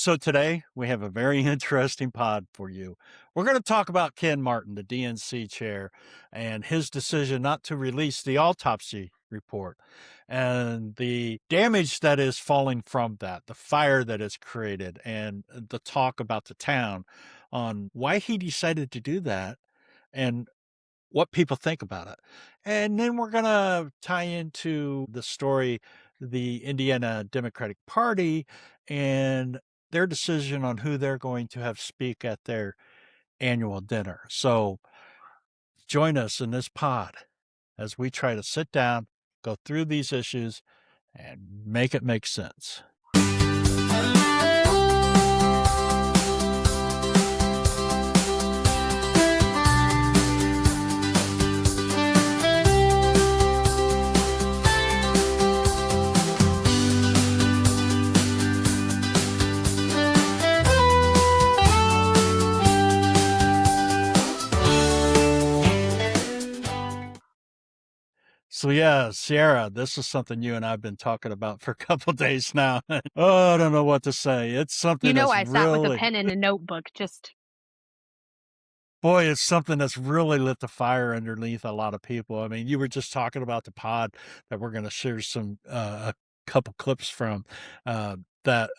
So today we have a very interesting pod for you. We're going to talk about Ken Martin, the DNC chair, and his decision not to release the autopsy report and the damage that is falling from that, the fire that is created, and the talk about the town on why he decided to do that and what people think about it. And then we're going to tie into the story, the Indiana Democratic Party, and their decision on who they're going to have speak at their annual dinner. So join us in this pod as we try to sit down, go through these issues, and make it make sense. So yeah, Sierra, this is something you and I've been talking about for a couple of days now. Oh, I don't know what to say. It's something You know, that's I sat with a really, pen and a notebook just boy, it's something that's really lit the fire underneath a lot of people. I mean, you were just talking about the pod that we're going to share some a couple clips from that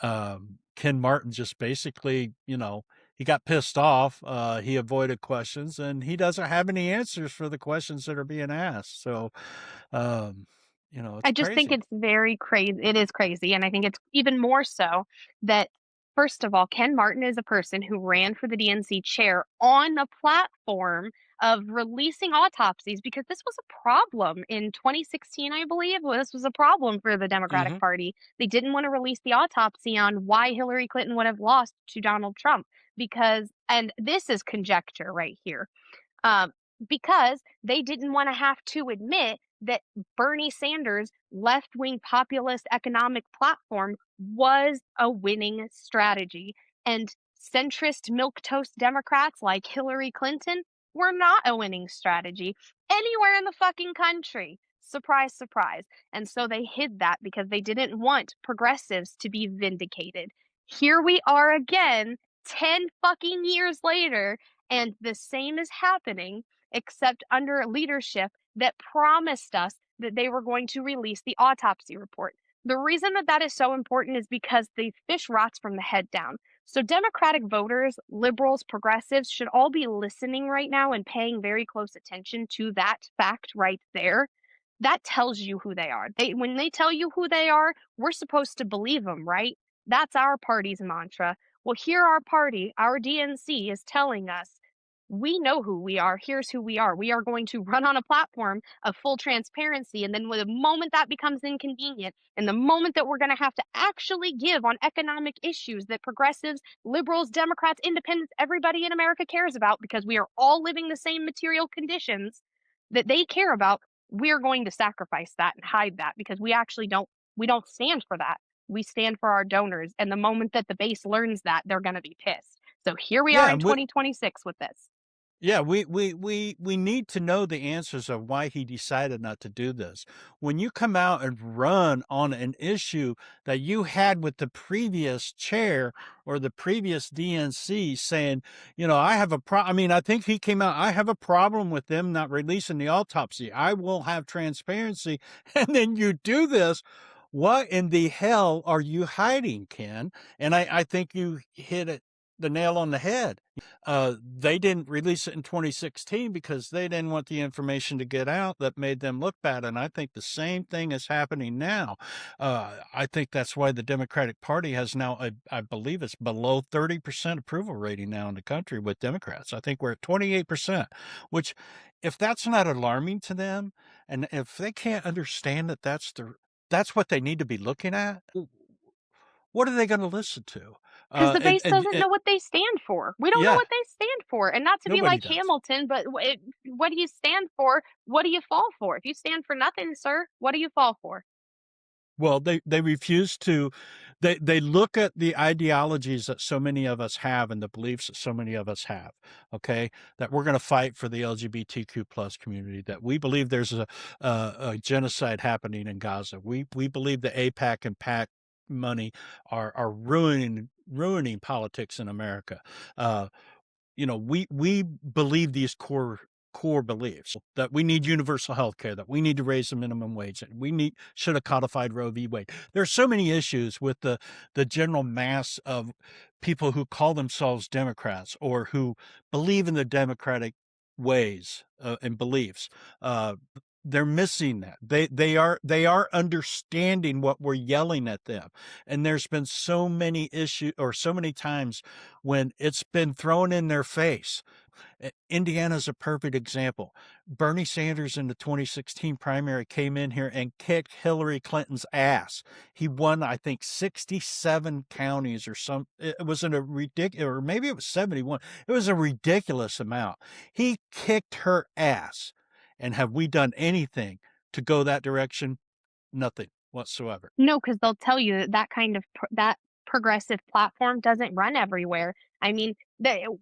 Ken Martin just basically, he got pissed off. He avoided questions, and he doesn't have any answers for the questions that are being asked. So, um, it's I just think crazy. it's very crazy. It is crazy, and I think it's even more so that, first of all, Ken Martin is a person who ran for the DNC chair on the platform of releasing autopsies because this was a problem in 2016, I believe. Well, this was a problem for the Democratic Hmm. Party. They didn't want to release the autopsy on why Hillary Clinton would have lost to Donald Trump because, and this is conjecture right here, um, because they didn't want to have to admit that Bernie Sanders' left wing populist economic platform was a winning strategy. And centrist milquetoast Democrats like Hillary Clinton were not a winning strategy anywhere in the fucking country. Surprise, surprise. And so they hid that because they didn't want progressives to be vindicated. Here we are again, 10 fucking years later, and the same is happening, except under a leadership that promised us that they were going to release the autopsy report. The reason that that is so important is because the fish rots from the head down. So, Democratic voters, liberals, progressives should all be listening right now and paying very close attention to that fact right there. That tells you who they are. When they tell you who they are, we're supposed to believe them, right? That's our party's mantra. Well, here our party, our DNC, is telling us we know who we are. Here's who we are. We are going to run on a platform of full transparency. And then, the moment that becomes inconvenient, and the moment that we're going to have to actually give on economic issues that progressives, liberals, Democrats, independents, everybody in America cares about, because we are all living the same material conditions that they care about, we're going to sacrifice that and hide that because we don't stand for that. We stand for our donors. And the moment that the base learns that, they're going to be pissed. So here we are Yeah, in 2026 with this. yeah, we need to know the answers of why he decided not to do this. When you come out and run on an issue that you had with the previous chair or the previous DNC saying, I have I mean, I think he came out, I have a problem with them not releasing the autopsy. I will have transparency. And then you do this. What in the hell are you hiding, Ken? And I think you hit it the nail on the head. They didn't release it in 2016 because they didn't want the information to get out that made them look bad. And I think the same thing is happening now. I think that's why the Democratic Party has now, I believe it's below 30% approval rating now in the country with Democrats. I think we're at 28%, which if that's not alarming to them, and if they can't understand that that's what they need to be looking at, what are they going to listen to? Because the base doesn't And know what they stand for. We don't know yeah, what they stand for. And not to be nobody like does. Hamilton, but what do you stand for? What do you fall for? If you stand for nothing, sir, what do you fall for? Well, they refuse to. They look at the ideologies that so many of us have and the beliefs that so many of us have. Okay, that we're going to fight for the LGBTQ plus community. That we believe there's a genocide happening in Gaza. We believe the APAC and PAC money are ruining ruining politics in America. Uh, we believe these core beliefs that we need universal health care, that we need to raise the minimum wage, that we should have codified Roe v. Wade. There's so many issues with the general mass of people who call themselves Democrats or who believe in the democratic ways and beliefs. They're missing that. They are understanding what we're yelling at them. And there's been so many issues or so many times when it's been thrown in their face. Indiana's a perfect example. Bernie Sanders in the 2016 primary came in here and kicked Hillary Clinton's ass. He won, I think, 67 counties or some. It was in a ridiculous, or maybe it was 71. It was a ridiculous amount. He kicked her ass. And have we done anything to go that direction? Nothing whatsoever. No, because 'cause they'll tell you that that kind of that progressive platform doesn't run everywhere. I mean,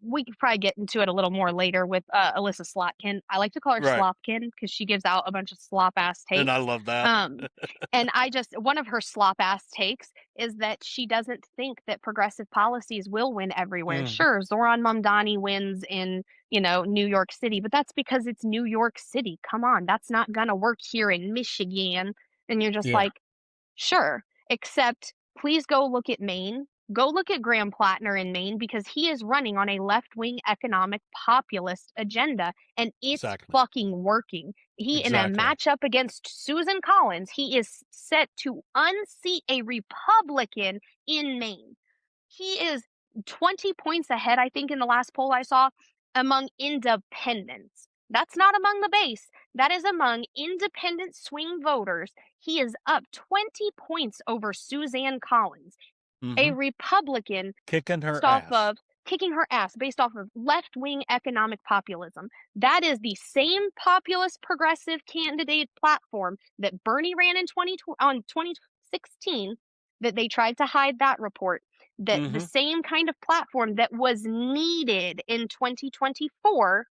we could probably get into it a little more later with, Alyssa Slotkin. I like to call her Right. Slopkin because she gives out a bunch of slop-ass And I takes. love that. Um, and I just one of her slop-ass takes is that she doesn't think that progressive policies will win everywhere. Mm, Sure, Zoran Mamdani wins in, New York City, but that's because it's New York City. Come on, that's not gonna work here in Michigan. And you're just yeah. like, sure, except please go look at Maine. Go look at Graham Plattner in Maine because he is running on a left-wing economic populist agenda and it's Exactly. fucking working. He in a Exactly. matchup against Susan Collins, he is set to unseat a Republican in Maine. He is 20 points ahead, I think, in the last poll I saw among independents. That's not among the base. That is among independent swing voters. He is up 20 points over Suzanne Collins, a Hmm. Republican Kicking based her off ass. of kicking her ass based off of left wing economic populism. That is the same populist progressive candidate platform that Bernie ran in 2016 that they tried to hide that report. That the Hmm. same kind of platform that was needed in 2024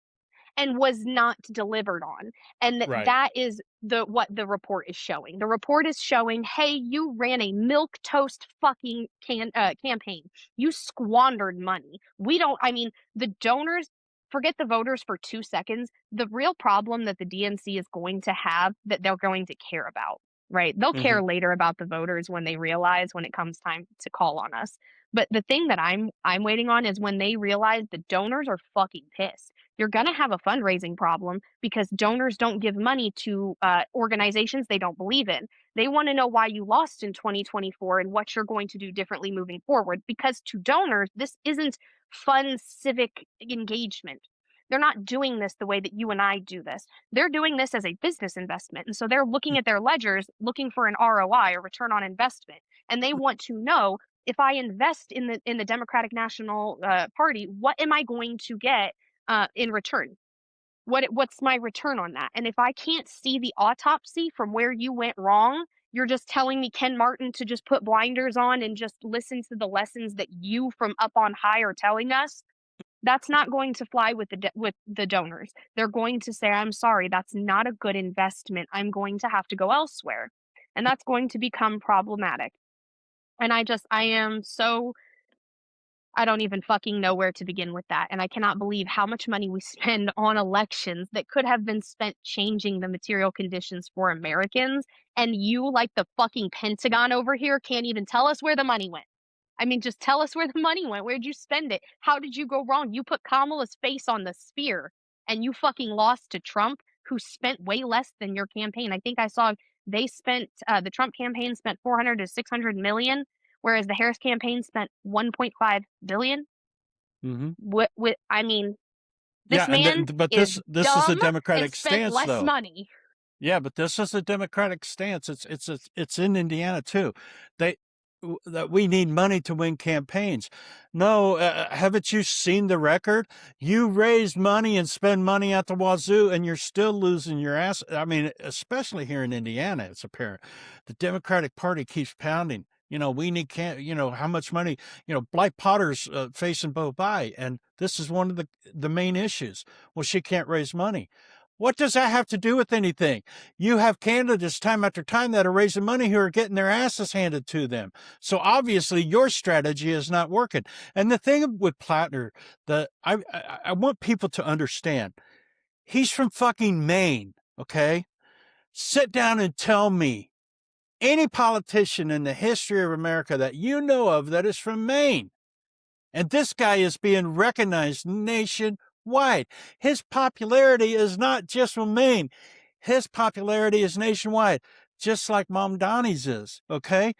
and was not delivered on. And Right. that is what the report is showing. The report is showing, hey, you ran a milk toast fucking campaign. You squandered money. We don't. I mean, the donors. Forget the voters for 2 seconds. The real problem that the DNC is going to have that they're going to care about, right? They'll Hmm. care later about the voters when they realize when it comes time to call on us. But the thing that I'm waiting on is when they realize the donors are fucking pissed. You're going to have a fundraising problem because donors don't give money to organizations they don't believe in. They want to know why you lost in 2024 and what you're going to do differently moving forward. Because to donors, this isn't fun civic engagement. They're not doing this the way that you and I do this. They're doing this as a business investment. And so they're looking at their ledgers, looking for an ROI or return on investment. And they want to know if I invest in the Democratic National Party, what am I going to get in return? What's my return on that? And if I can't see the autopsy from where you went wrong, you're just telling me Ken Martin to just put blinders on and just listen to the lessons that you from up on high are telling us. That's not going to fly with with the donors. They're going to say, "I'm sorry, that's not a good investment. I'm going to have to go elsewhere." And that's going to become problematic. And I am so I don't even fucking know where to begin with that, and I cannot believe how much money we spend on elections that could have been spent changing the material conditions for Americans, and you, like the fucking Pentagon over here, can't even tell us where the money went. I mean, just tell us where the money went. Where'd you spend it? How did you go wrong? You put Kamala's face on the spear, and you fucking lost to Trump, who spent way less than your campaign. I think I saw they spent the Trump campaign spent 400 to 600 million, whereas the Harris campaign spent 1.5 billion. Hmm. With I mean, Yeah, this man but is this is a dumb and Democratic spent stance, less though. money. Yeah, but this is a Democratic stance. It's in Indiana too. They that we need money to win campaigns. No, haven't you seen the record? You raise money and spend money at the wazoo, and you're still losing your ass. I mean, especially here in Indiana, it's apparent. The Democratic Party keeps pounding. We need how much money? Blythe Potter's facing Bo Bai, and this is one of the main issues. Well, she can't raise money. What does that have to do with anything? You have candidates time after time that are raising money who are getting their asses handed to them. So obviously your strategy is not working. And the thing with Plattner that I want people to understand, he's from fucking Maine, okay? Sit down and tell me any politician in the history of America that you know of that is from Maine. And this guy is being recognized nationwide. His popularity is not just from Maine. His popularity is nationwide, just like Mom Donnie's is, okay?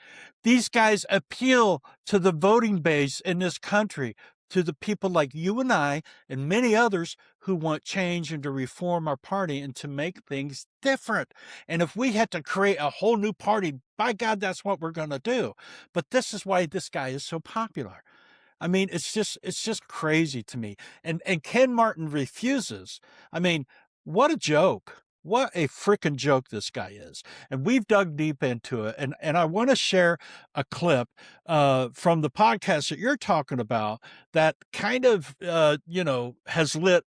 These guys appeal to the voting base in this country, to the people like you and I and many others who want change and to reform our party and to make things different. And if we had to create a whole new party, by God, that's what we're going to do. But this is why this guy is so popular. I mean, it's just crazy to me. And Ken Martin refuses. I mean, what a joke. What a freaking joke this guy is. And we've dug deep into it. And I want to share a clip from the podcast that you're talking about that kind of, has lit.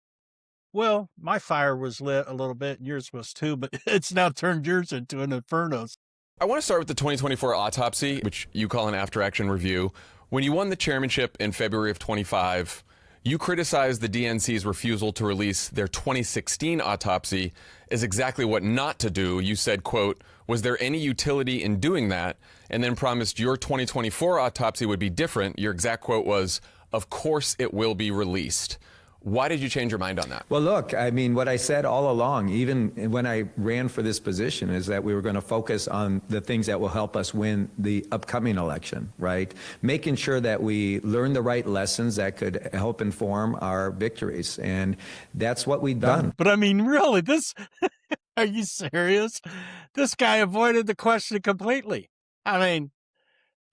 Well, my fire was lit a little bit and yours was too, but it's now turned yours into an inferno. I want to start with the 2024 autopsy, which you call an after-action review. When you won the chairmanship in February of 25, you criticized the DNC's refusal to release their 2016 autopsy as exactly what not to do. You said, quote, "Was there any utility in doing that?" And then promised your 2024 autopsy would be different. Your exact quote was, "Of course it will be released." Why did you change your mind on that? Well, look, I mean, what I said all along, even when I ran for this position, is that we were going to focus on the things that will help us win the upcoming election, right? Making sure that we learn the right lessons that could help inform our victories. And that's what we've done. But I mean, really, are you serious? This guy avoided the question completely. I mean,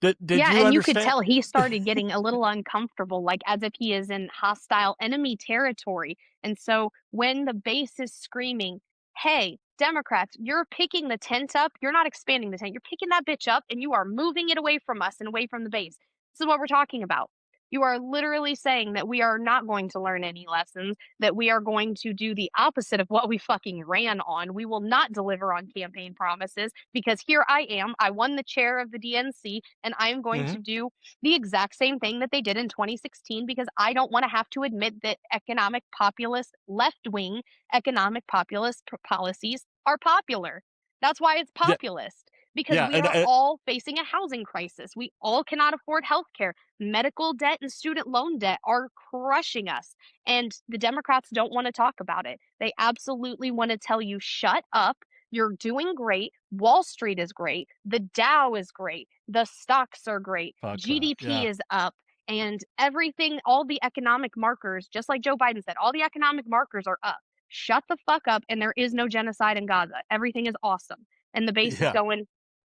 did Yeah, you and you could understand? tell he started getting a little uncomfortable, like as if he is in hostile enemy territory. And so when the base is screaming, "Hey, Democrats, you're picking the tent up, you're not expanding the tent, you're picking that bitch up and you are moving it away from us and away from the base." This is what we're talking about. You are literally saying that we are not going to learn any lessons, that we are going to do the opposite of what we fucking ran on. We will not deliver on campaign promises because here I am. I won the chair of the DNC and I am going to Mhm. do the exact same thing that they did in 2016 because I don't want to have to admit that economic populist, left wing economic populist policies are popular. That's why it's Yeah, populist because yeah, we and are all facing a housing crisis. We all cannot afford health care. Medical debt and student loan debt are crushing us. And the Democrats don't want to talk about it. They absolutely want to tell you, shut up. You're doing great. Wall Street is great. The Dow is great. The stocks are great. fuck that. GDP Yeah, is up. And everything, all the economic markers, just like Joe Biden said, all the economic markers are up. Shut the fuck up. And there is no genocide in Gaza. Everything is awesome. And the base is yeah, going,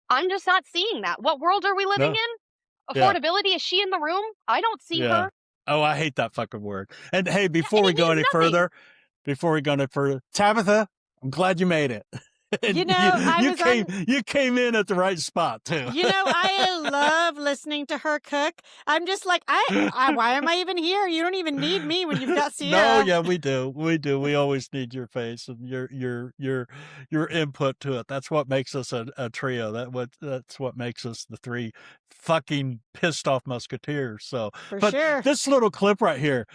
I'm just not seeing that. What world are we living no, in? yeah, Affordability, is she in the room? I don't see yeah. her. Oh, I hate that fucking word. And hey, Yeah, and it means nothing. before we go any further, Tabitha, I'm glad you made it. You And know, I was on. you came in at the right spot too. You know, I love listening to her cook. I'm just like, why am I even here? You don't even need me when you've got No, Sierra. yeah, we do. We do. We always need your face and your input to it. That's what makes us a trio. That's what makes us the three fucking pissed off musketeers. So, For but sure. this little clip right here,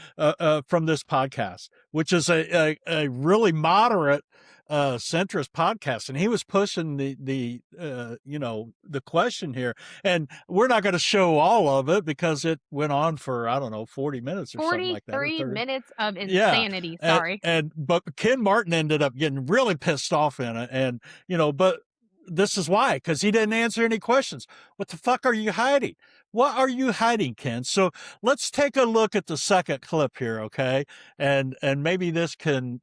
from this podcast, which is a really moderate centrist podcast, and he was pushing the question here, and we're not going to show all of it because it went on for, I don't know, 40 minutes or something like that, or 43 30. minutes of Yeah. insanity. Sorry. But Ken Martin ended up getting really pissed off in it. And, but this is why, because he didn't answer any questions. What the fuck are you hiding? What are you hiding, Ken? So let's take a look at the second clip here, okay? And maybe this can,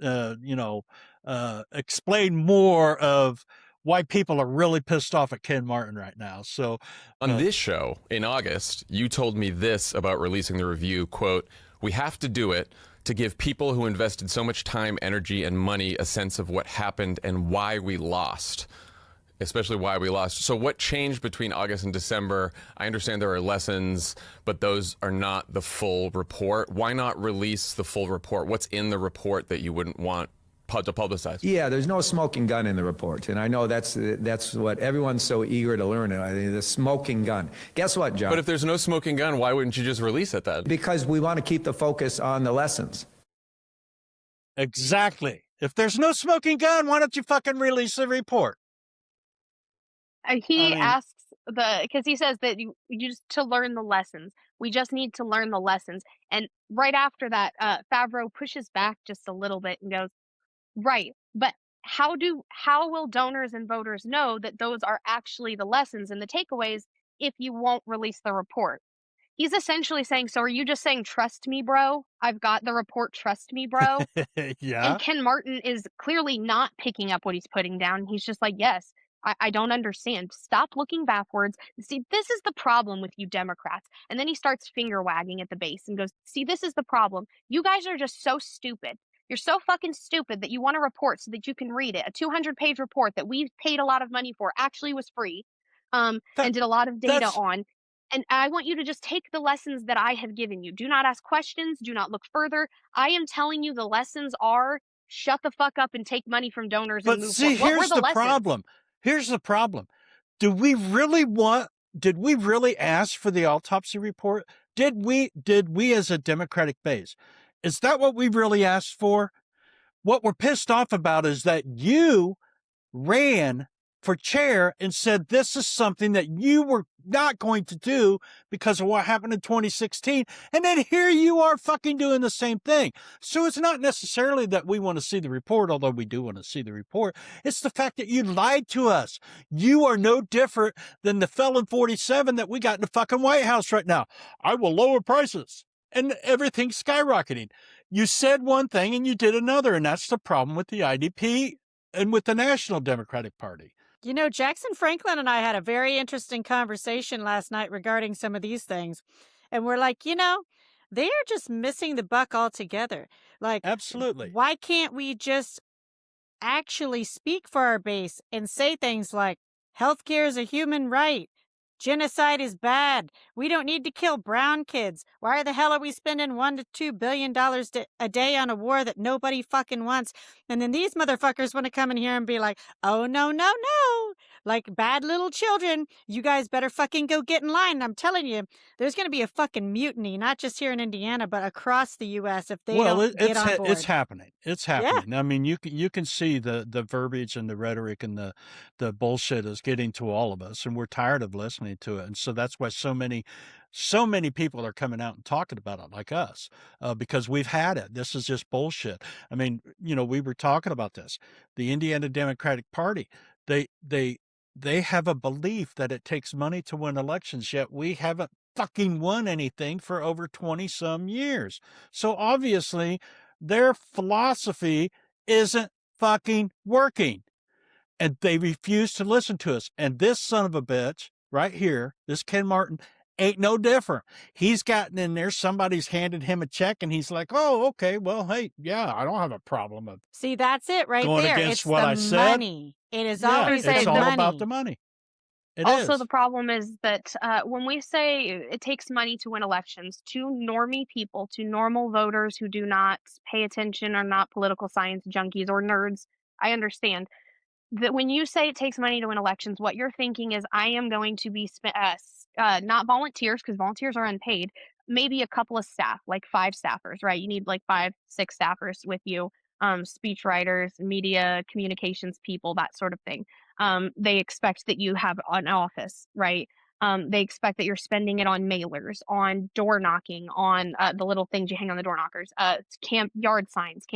explain more of why people are really pissed off at Ken Martin right now. So On this show in August, you told me this about releasing the review, quote, "We have to do it to give people who invested so much time, energy, and money a sense of what happened and why we lost." Especially why we lost. So what changed between August and December? I understand there are lessons, but those are not the full report. Why not release the full report? What's in the report that you wouldn't want to publicize. Yeah, there's no smoking gun in the report, and I know that's what everyone's so eager to learn. The smoking gun. Guess what, John? But if there's no smoking gun, why wouldn't you just release it then? Because we want to keep the focus on the lessons. Exactly. If there's no smoking gun, why don't you fucking release the report? He I mean- asks because he says that you just to learn the lessons. We just need to learn the lessons. And right after that, Favreau pushes back just a little bit and goes, right, but how will donors and voters know that those are actually the lessons and the takeaways if you won't release the report? He's essentially saying, so are you just saying, trust me, bro? I've got the report, trust me, bro. Yeah. And Ken Martin is clearly not picking up what he's putting down. He's just like, yes, I don't understand. Stop looking backwards. See, this is the problem with you Democrats. And then he starts finger wagging at the base and goes, see, this is the problem. You guys are just so stupid. You're so fucking stupid that you want a report so that you can read it. A 200-page report that we paid a lot of money for actually was free, and did a lot of data on. And I want you to just take the lessons that I have given you. Do not ask questions. Do not look further. I am telling you the lessons are shut the fuck up and take money from donors But and move see, forward. What were here's the the lessons? problem. Here's the problem. Did we really ask for the autopsy report? Did we as a Democratic base? Is that what we really asked for? What we're pissed off about is that you ran for chair and said this is something that you were not going to do because of what happened in 2016. And then here you are fucking doing the same thing. So it's not necessarily that we want to see the report, although we do want to see the report. It's the fact that you lied to us. You are no different than the felon 47 that we got in the fucking White House right now. I will lower prices. And everything's skyrocketing. You said one thing and you did another. And that's the problem with the IDP and with the National Democratic Party. You know, Jackson Franklin and I had a very interesting conversation last night regarding some of these things. And we're like, they are just missing the buck altogether. Like, Absolutely. Why can't we just actually speak for our base and say things like, healthcare is a human right. Genocide is bad. We don't need to kill brown kids. Why the hell are we spending $1 to $2 billion a day on a war that nobody fucking wants? And then these motherfuckers want to come in here and be like, oh, no, no, no. Like bad little children. You guys better fucking go get in line. And I'm telling you, there's going to be a fucking mutiny, not just here in Indiana, but across the U.S. if they don't get on board. It's happening. It's happening. Yeah. I mean, you can see the verbiage and the rhetoric and the bullshit is getting to all of us, and we're tired of listening to it. And so that's why so many people are coming out and talking about it like us, because we've had it. This is just bullshit. I mean, we were talking about this. The Indiana Democratic Party, they have a belief that it takes money to win elections, yet we haven't fucking won anything for over 20 some years. So obviously their philosophy isn't fucking working, and they refuse to listen to us. And this son of a bitch right here, this Ken Martin, ain't no different. He's gotten in there. Somebody's handed him a check and he's like, oh, okay, well, hey, yeah, I don't have a problem of See, that's it right going there. against it's what the I said. Money. It is always it's the all money. about the money. It also, is. the problem is that when we say it takes money to win elections, to normie people, to normal voters who do not pay attention, are not political science junkies or nerds, I understand that when you say it takes money to win elections, what you're thinking is I am going to be not volunteers, because volunteers are unpaid, maybe a couple of staff, like 5 staffers, right? You need like 5, 6 staffers with you, speech writers, media, communications people, that sort of thing. They expect that you have an office, right? They expect that you're spending it on mailers, on door knocking, on the little things you hang on the door knockers, campaign yard signs,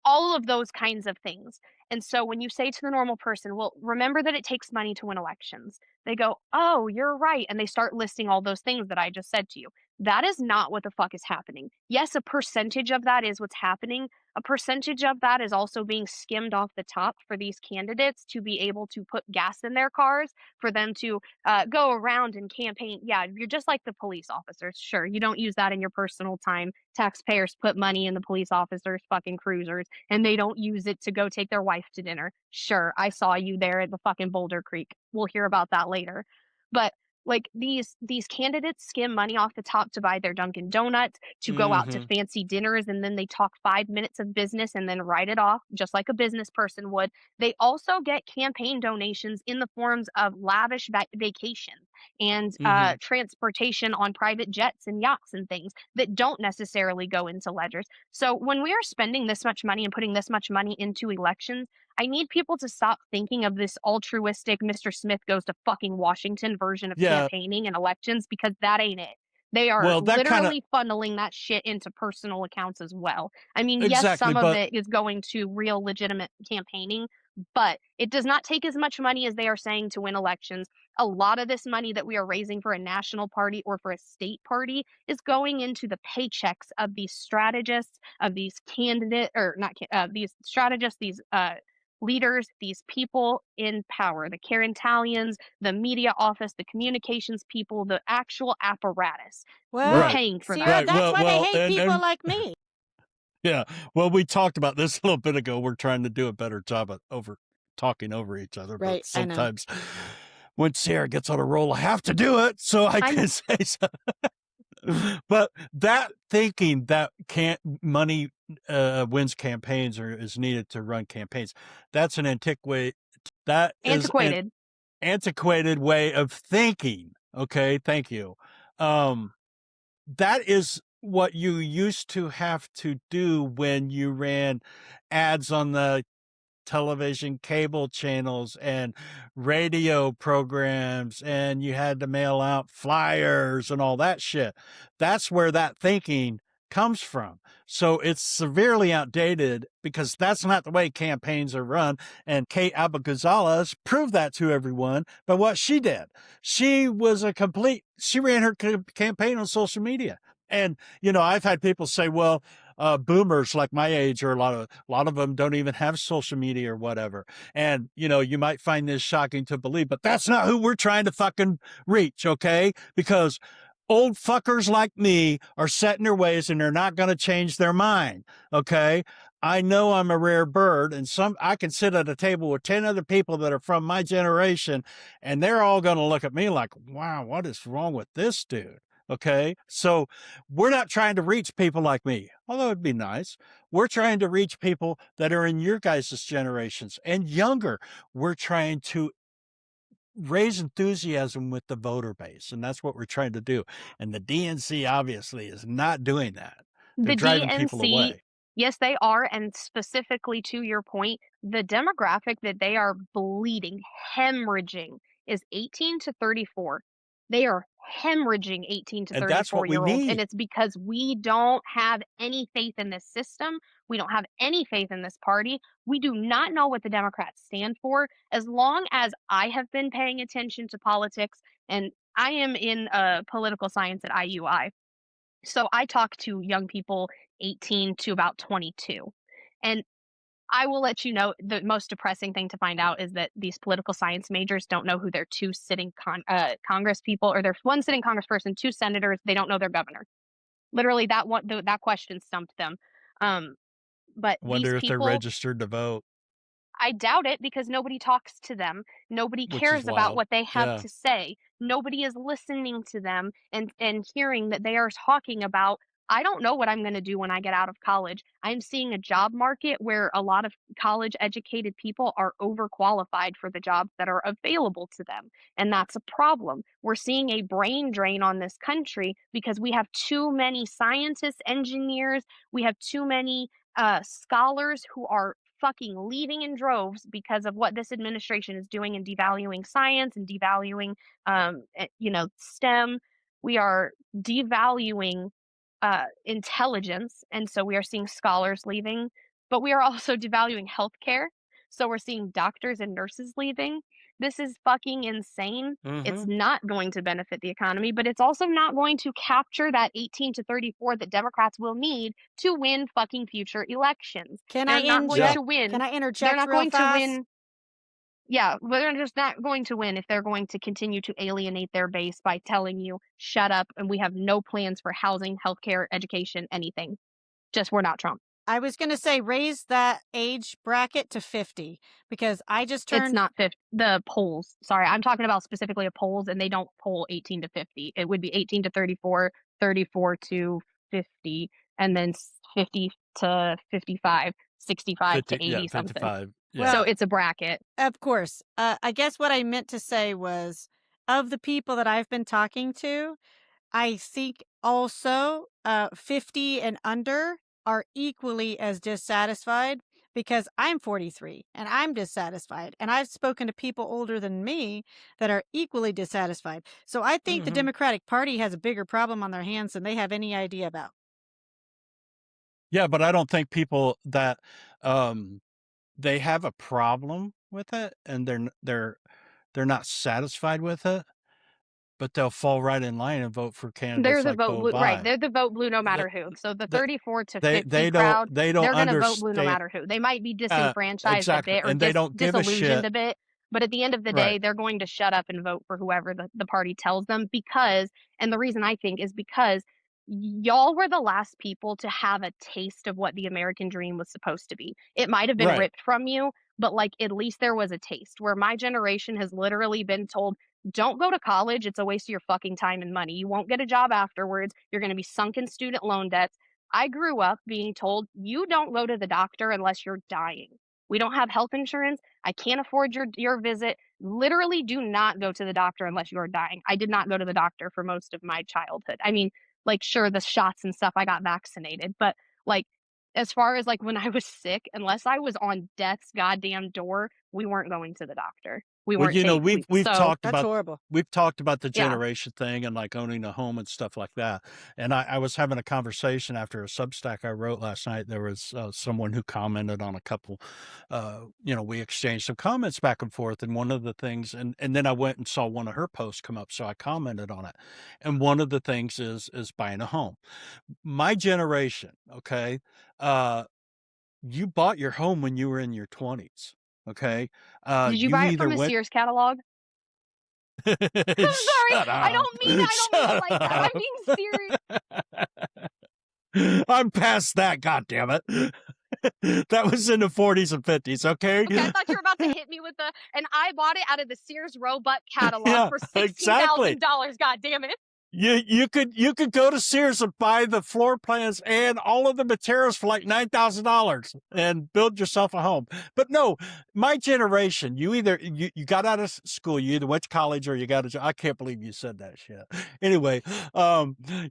all of those kinds of things. And so when you say to the normal person, well, remember that it takes money to win elections, they go, oh, you're right. And they start listing all those things that I just said to you. That is not what the fuck is happening. Yes, a percentage of that is what's happening. A percentage of that is also being skimmed off the top for these candidates to be able to put gas in their cars, for them to go around and campaign. Yeah, you're just like the police officers. Sure, you don't use that in your personal time. Taxpayers put money in the police officers' fucking cruisers, and they don't use it to go take their wife to dinner. Sure, I saw you there at the fucking Boulder Creek. We'll hear about that later. But Like these candidates skim money off the top to buy their Dunkin' Donuts, to go out to Mhm. fancy dinners, and then they talk 5 minutes of business and then write it off, just like a business person would. They also get campaign donations in the forms of lavish vacations and Mhm. transportation on private jets and yachts and things that don't necessarily go into ledgers. So when we are spending this much money and putting this much money into elections, I need people to stop thinking of this altruistic Mr. Smith goes to fucking Washington version of Yeah. campaigning and elections, because that ain't it. They are Well, that kinda literally funneling that shit into personal accounts as well. I mean, yes, exactly, some of but it is going to real legitimate campaigning, but it does not take as much money as they are saying to win elections. A lot of this money that we are raising for a national party or for a state party is going into the paychecks of these strategists, of these candidate or not these strategists, these leaders, these people in power, the Carintalians, the media office, the communications people, the actual apparatus. We're Well, right. paying for Sierra, that. Right, that's why they well, hate people and like me. yeah. Well, we talked about this a little bit ago. We're trying to do a better job of talking over each other, but Right, I know. sometimes when Sarah gets on a roll, I have to do it so I I'm can say so. But that thinking that can't money wins campaigns or is needed to run campaigns, that's an antiquate. That is an antiquated. antiquated way of thinking. Okay, thank you. Um, that is what you used to have to do when you ran ads on the television cable channels and radio programs, and you had to mail out flyers and all that shit. That's where that thinking comes from. So it's severely outdated because that's not the way campaigns are run. And Kate Abou-Ghazaleh proved that to everyone by what she did. She ran her campaign on social media. And, I've had people say, well, boomers like my age, or a lot of them don't even have social media or whatever. And you might find this shocking to believe, but that's not who we're trying to fucking reach, okay? Because old fuckers like me are set in their ways and they're not going to change their mind, okay? I know I'm a rare bird, and I can sit at a table with 10 other people that are from my generation, and they're all going to look at me like, wow, what is wrong with this dude? Okay. So we're not trying to reach people like me, although it'd be nice. We're trying to reach people that are in your guys' generations and younger. We're trying to raise enthusiasm with the voter base, and that's what we're trying to do. And the DNC obviously is not doing that. They're The driving people DNC, away. yes, they are, and specifically to your point, the demographic that they are bleeding, hemorrhaging, is 18 to 34. They are hemorrhaging 18 to And that's what we 34-year-olds, and need. it's because we don't have any faith in this system. We don't have any faith in this party. We do not know what the Democrats stand for. As long as I have been paying attention to politics, and I am in political science at IUI, so I talk to young people 18 to about 22. And I will let you know the most depressing thing to find out is that these political science majors don't know who their two sitting Congress people, or their one sitting congressperson, two senators. They don't know their governor. Literally, that question stumped them. Um, but these Wonder if they're people, registered to vote, I doubt it, because nobody talks to them. Nobody which is cares about wild. what they have Yeah. to say. Nobody is listening to them and hearing that they are talking about, I don't know what I'm going to do when I get out of college. I'm seeing a job market where a lot of college educated people are overqualified for the jobs that are available to them. And that's a problem. We're seeing a brain drain on this country because we have too many scientists, engineers, we have too many scholars who are fucking leaving in droves because of what this administration is doing and devaluing science and devaluing, STEM. We are devaluing intelligence, and so we are seeing scholars leaving, but we are also devaluing healthcare. So we're seeing doctors and nurses leaving. This is fucking insane. It's Mm-hmm. not going to benefit the economy, but it's also not going to capture that 18 to 34 that Democrats will need to win fucking future elections. Can I They're not going Yeah. inject? to Can win. I They're interject not real going to fast? win. Yeah, but they're just not going to win if they're going to continue to alienate their base by telling you, shut up, and we have no plans for housing, healthcare, education, anything. Just we're not Trump. I was going to say raise that age bracket to 50 because I just It's turned. not 50, the polls. Sorry, I'm talking about specifically a polls, and they don't poll 18 to 50. It would be 18 to 34, 34 to 50, and then 50 to 55, 65 to 50, yeah, 80 something. 55. Yeah. So Well, it's a bracket. of course. I guess what I meant to say was of the people that I've been talking to, I think also 50 and under are equally as dissatisfied because I'm 43 and I'm dissatisfied. And I've spoken to people older than me that are equally dissatisfied. So I think the Mhm. Democratic Party has a bigger problem on their hands than they have any idea about. Yeah, but I don't think people that, um, they have a problem with it and they're not satisfied with it, but they'll fall right in line and vote for They're candidates the like vote Bo blue, right? Bi. They're the vote blue no The matter who. So the the 34 to they 50 they don't crowd, they don't they're going to vote blue no understand. matter who. They might be disenfranchised a Exactly, bit or and they don't give a disillusioned shit. a bit, but at the end of the Right. day, they're going to shut up and vote for whoever the party tells them because, and the reason I think is because y'all were the last people to have a taste of what the American dream was supposed to be. It might have been Right. ripped from you, but like at least there was a taste where my generation has literally been told, don't go to college. It's a waste of your fucking time and money. You won't get a job afterwards. You're going to be sunk in student loan debts. I grew up being told you don't go to the doctor unless you're dying. We don't have health insurance. I can't afford your visit. Literally do not go to the doctor unless you're dying. I did not go to the doctor for most of my childhood. I mean, like sure the shots and stuff I got vaccinated, but like as far as like when I was sick, unless I was on death's goddamn door, we weren't going to the doctor. We Well, weren't you know, taking we've we we've so talked That's about horrible. we've talked about the yeah. generation thing and like owning a home and stuff like that. And I was having a conversation after a Substack I wrote last night. There was someone who commented on a couple. We exchanged some comments back and forth, and one of the things, and then I went and saw one of her posts come up, so I commented on it. And one of the things is buying a home. My generation, okay, uh, you bought your home when you were in your 20s. Okay, Did you you buy it either from a went. Sears catalog? Sorry, Shut I up. don't mean it Shut like that. I'm up. being serious. I'm past that, goddammit. That was in the 40s and 50s, okay? Okay, I thought you were about to hit me with and I bought it out of the Sears Roebuck catalog Yeah, for exactly. $16,000. God damn it! You could go to Sears and buy the floor plans and all of the materials for like $9,000 and build yourself a home. But no, my generation, you got out of school, you either went to college or you got a job. I can't believe you said that shit. Anyway,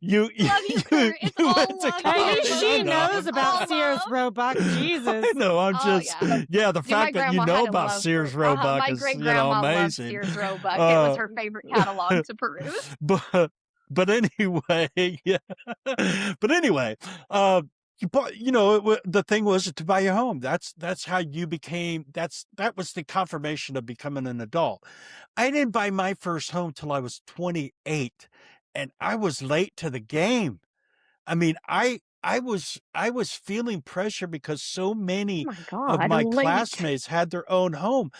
you Love you, you Kurt. It's you all went to love At here, college. least I she folks. know. knows It's about all Sears love. Roebuck. Jesus. I know. I'm Oh just, yeah. yeah, the Dude, my fact that you grandma know had a about love for Sears Roebuck my is, great grandma loved amazing. Sears Roebuck. It was Uh, her favorite catalog to peruse. but but anyway, yeah. But anyway, uh, the thing was to buy a home. That's how you became. That was the confirmation of becoming an adult. I didn't buy my first home till I was 28, and I was late to the game. I mean, I was feeling pressure because so Oh many my of God, my late. classmates had their own home,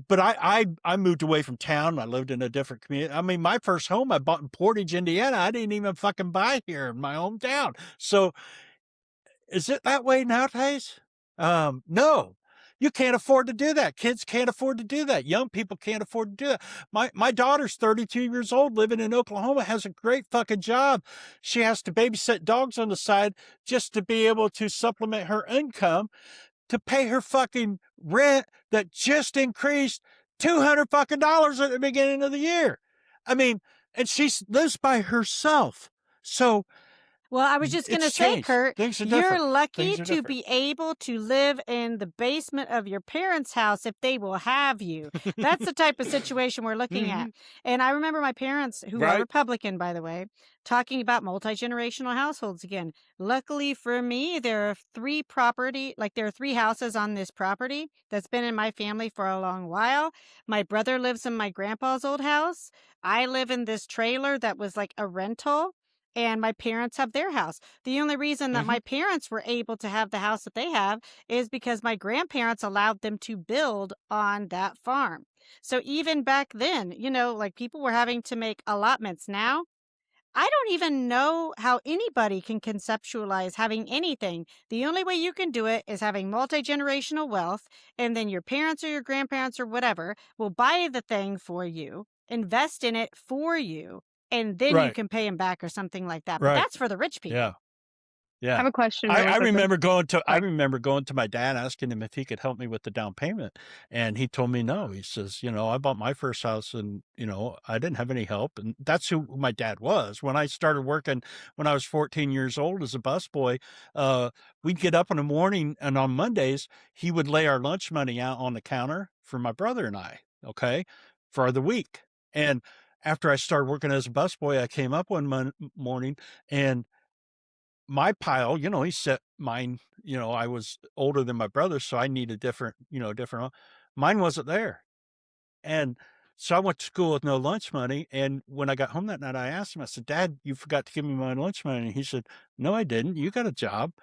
but I moved away from town. I lived in a different community. I mean, my first home I bought in Portage, Indiana. I didn't even fucking buy here in my hometown. So is it that way nowadays? No. You can't afford to do that. Kids can't afford to do that. Young people can't afford to do that. My daughter's 32 years old, living in Oklahoma, has a great fucking job. She has to babysit dogs on the side just to be able to supplement her income to pay her fucking rent that just increased 200 fucking dollars at the beginning of the year. I mean, and she lives by herself. So Well, I was just going to it's say, changed. Kurt, Things are you're different. lucky Things are to different. be able to live in the basement of your parents' house if they will have you. That's the type of situation we're looking at. Mhm. And I remember my parents, who are Right. Republican, by the way, talking about multi-generational households again. Luckily for me, there are there are three houses on this property that's been in my family for a long while. My brother lives in my grandpa's old house. I live in this trailer that was like a rental and my parents have their house. The only reason that Mhm. my parents were able to have the house that they have is because my grandparents allowed them to build on that farm. So even back then, like people were having to make allotments now. I don't even know how anybody can conceptualize having anything. The only way you can do it is having multi-generational wealth, and then your parents or your grandparents or whatever will buy the thing for you, invest in it for you, and then you Right. can pay them back or something like that. But Right. that's for the rich Yeah. people. I Yeah. have a question I really I quickly. remember going to I Sorry. remember going to my dad, asking him if he could help me with the down payment, and he told me no. He says, "You know, I bought my first house and, you know, I didn't have any help." And that's who my dad was. When I started working when I was 14 years old as a busboy, we'd get up in the morning, and on Mondays, he would lay our lunch money out on the counter for my brother and I, okay, for the week. And after I started working as a busboy, I came up one morning, and my pile, you know, he set mine, you know, I was older than my brother, so I need a different, you know, different mine wasn't there. And so I went to school with no lunch money. And when I got home that night, I asked him, I said, Dad, you forgot to give me my lunch money. And he said, No, I didn't. You got a job.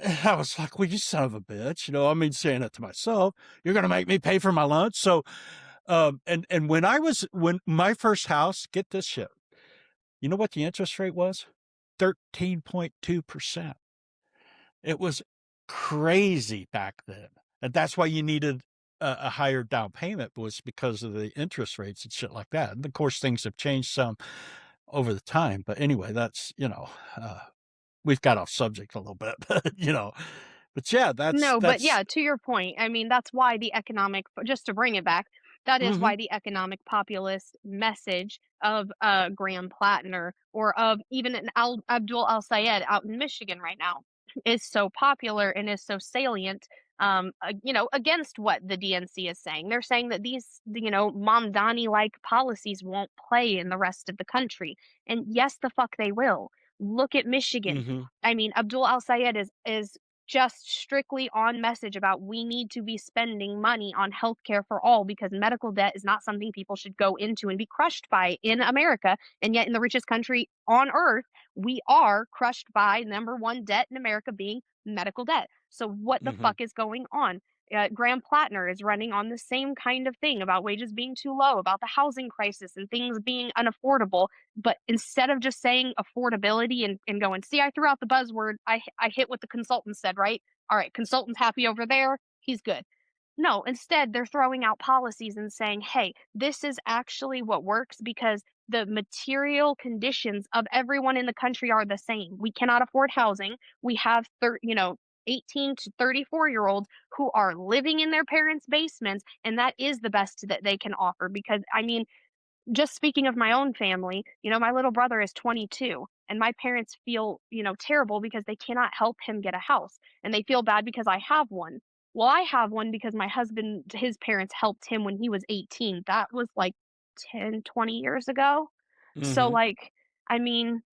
And I was like, Well, you son of a bitch. You know, I mean, saying it to myself, you're going to make me pay for my lunch. So, and when my first house, get this shit, you know what the interest rate was? 13.2%. It was crazy back then, and that's why you needed a higher down payment, was because of the interest rates and shit like that. And of course, things have changed some over the time, but anyway, that's, you know, we've got off subject a little bit, but, you know, but yeah, No, but that's yeah, to your point, I mean, that's why the economic just to bring it back, that is Mhm, why the economic populist message of, Graham Plattner or of even an Abdul Al-Sayed out in Michigan right now is so popular and is so salient, you know, against what the DNC is saying. They're saying that these, you know, Mamdani-like policies won't play in the rest of the country, and yes, the fuck they will. Look at Michigan. mhm, I mean, Abdul Al-Sayed is just strictly on message about we need to be spending money on healthcare for all because medical debt is not something people should go into and be crushed by in America. And yet, in the richest country on earth, we are crushed by number one debt in America being medical debt. So, what the mhm, fuck is going on? Graham Plattner is running on the same kind of thing about wages being too low, about the housing crisis and things being unaffordable. But instead of just saying affordability and going, see, I threw out the buzzword, I hit what the consultant said, right? All right, consultant's happy over there, he's good. No, instead, they're throwing out policies and saying, hey, this is actually what works because the material conditions of everyone in the country are the same. We cannot afford housing. We have, 18 to 34-year-olds who are living in their parents' basements, and that is the best that they can offer. Because, I mean, just speaking of my own family, you know, my little brother is 22 and my parents feel, you know, terrible because they cannot help him get a house and they feel bad because I have one. Well, I have one because my husband, his parents helped him when he was 18. That was like 10, 20 years ago. So, mhm, like, I mean,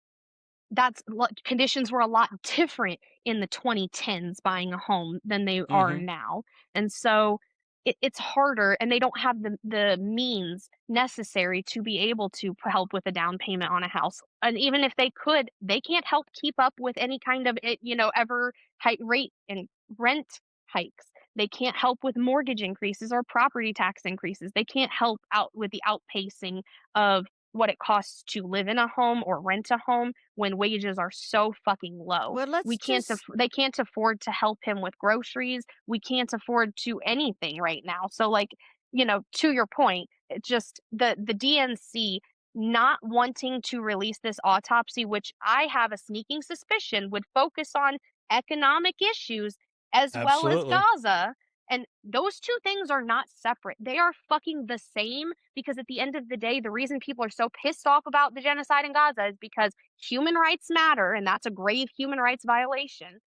conditions were a lot different in the 2010s buying a home than they are mhm, now. And so it's harder and they don't have the means necessary to be able to help with a down payment on a house. And even if they could, they can't help keep up with any kind of you know, ever high rate and rent hikes. They can't help with mortgage increases or property tax increases. They can't help out with the outpacing of what it costs to live in a home or rent a home when wages are so fucking low. Well, let's just They can't afford to help him with groceries. We can't afford to anything right now. So like, you know, to your point, it's just the DNC not wanting to release this autopsy, which I have a sneaking suspicion would focus on economic issues as well as absolutely. Gaza. And those two things are not separate. They are fucking the same because at the end of the day, the reason people are so pissed off about the genocide in Gaza is because human rights matter, and that's a grave human rights violation,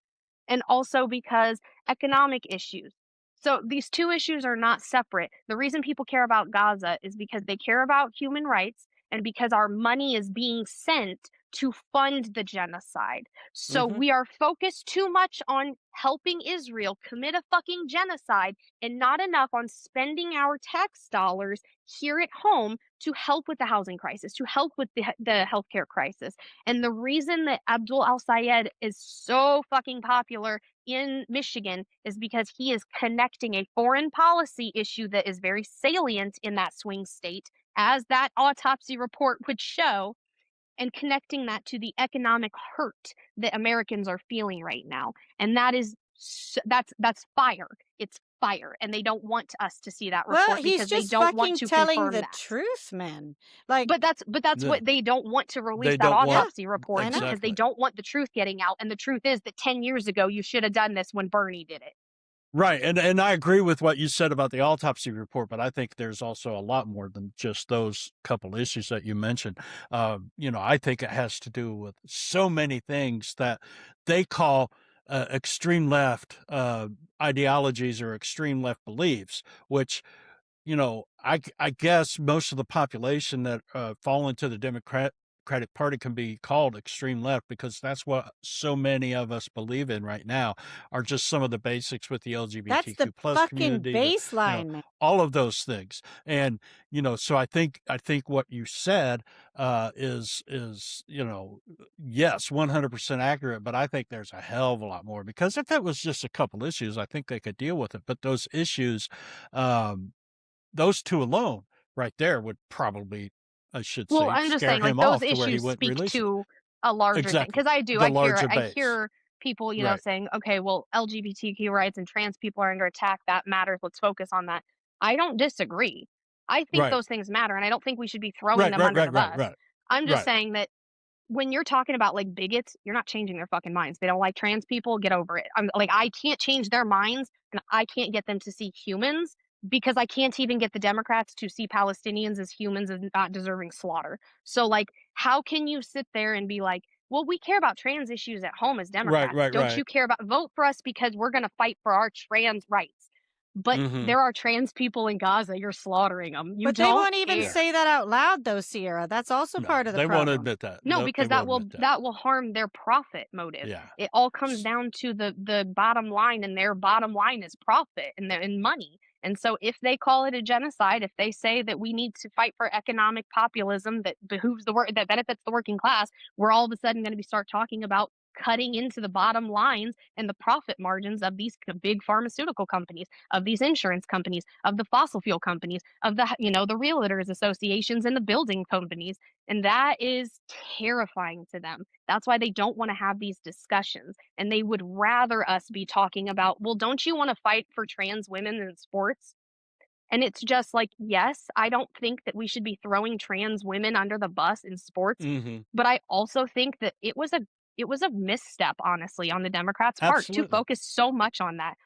and also because economic issues. So these two issues are not separate. The reason people care about Gaza is because they care about human rights and because our money is being sent to fund the genocide. So Mhm, we are focused too much on helping Israel commit a fucking genocide and not enough on spending our tax dollars here at home to help with the housing crisis, to help with the healthcare crisis. And the reason that Abdul Al Sayed is so fucking popular in Michigan is because he is connecting a foreign policy issue that is very salient in that swing state, as that autopsy report would show, and connecting that to the economic hurt that Americans are feeling right now. And that is that's fire. It's fire, and they don't want us to see that Well, report he's because they just don't want fucking to telling confirm the that. truth, man. Like, But that's The what they don't want to release They that don't yeah, want autopsy report I know. because they exactly. don't want the truth getting out. And the truth is that 10 years ago you should have done this when Bernie did it. Right, and I agree with what you said about the autopsy report, but I think there's also a lot more than just those couple issues that you mentioned. I think it has to do with so many things that they call extreme left ideologies or extreme left beliefs, which I guess most of the population that fall into the Democratic Party can be called extreme left because that's what so many of us believe in right now are just some of the basics with the That's the LGBTQ plus fucking community, baseline, man. all of those things. And, so I think what you said is, yes, 100% accurate, but I think there's a hell of a lot more because if it was just a couple issues, I think they could deal with it. But those issues, those two alone right there would probably, I should Well, say, I'm just scare saying, like, him those off to where he issues wouldn't speak release it. to a larger thing. Exactly. Because The I larger I base. hear people, Right. saying, okay, well, LGBTQ rights and trans people are under attack. That matters. Let's focus on that. I don't disagree. I think Right. those things matter, and I don't think we should be throwing Right, them right, under right, the right, bus. right. I'm just Right. saying that when you're talking about like bigots, you're not changing their fucking minds. They don't like trans people, get over it. I'm like, I can't change their minds and I can't get them to see humans because I can't even get the Democrats to see Palestinians as humans as not deserving slaughter. So like, how can you sit there and be like, well, we care about trans issues at home as Right, Democrats. right, Don't right. you care about vote for us because we're going to fight for our trans rights? But Mhm. there are trans people in Gaza. You're slaughtering them. You But they don't won't even Yeah. care. say that out loud, though, Sierra. That's also No, part of the they won't problem. admit that. No, Nope, they because won't admit that. that will harm their profit motive. Yeah. It all comes S down to the bottom line, and their bottom line is profit and money. And so if they call it a genocide, if they say that we need to fight for economic populism that behooves the work that benefits the working class, we're all of a sudden going to be start talking about cutting into the bottom lines and the profit margins of these big pharmaceutical companies, of these insurance companies, of the fossil fuel companies, of the realtors associations and the building companies, and that is terrifying to them. That's why they don't want to have these discussions. And they would rather us be talking about, well, don't you want to fight for trans women in sports? And it's just like, yes, I don't think that we should be throwing trans women under the bus in sports, Mhm. but I also think that it was a misstep, honestly, on the Democrats' part to Absolutely. focus so much on that.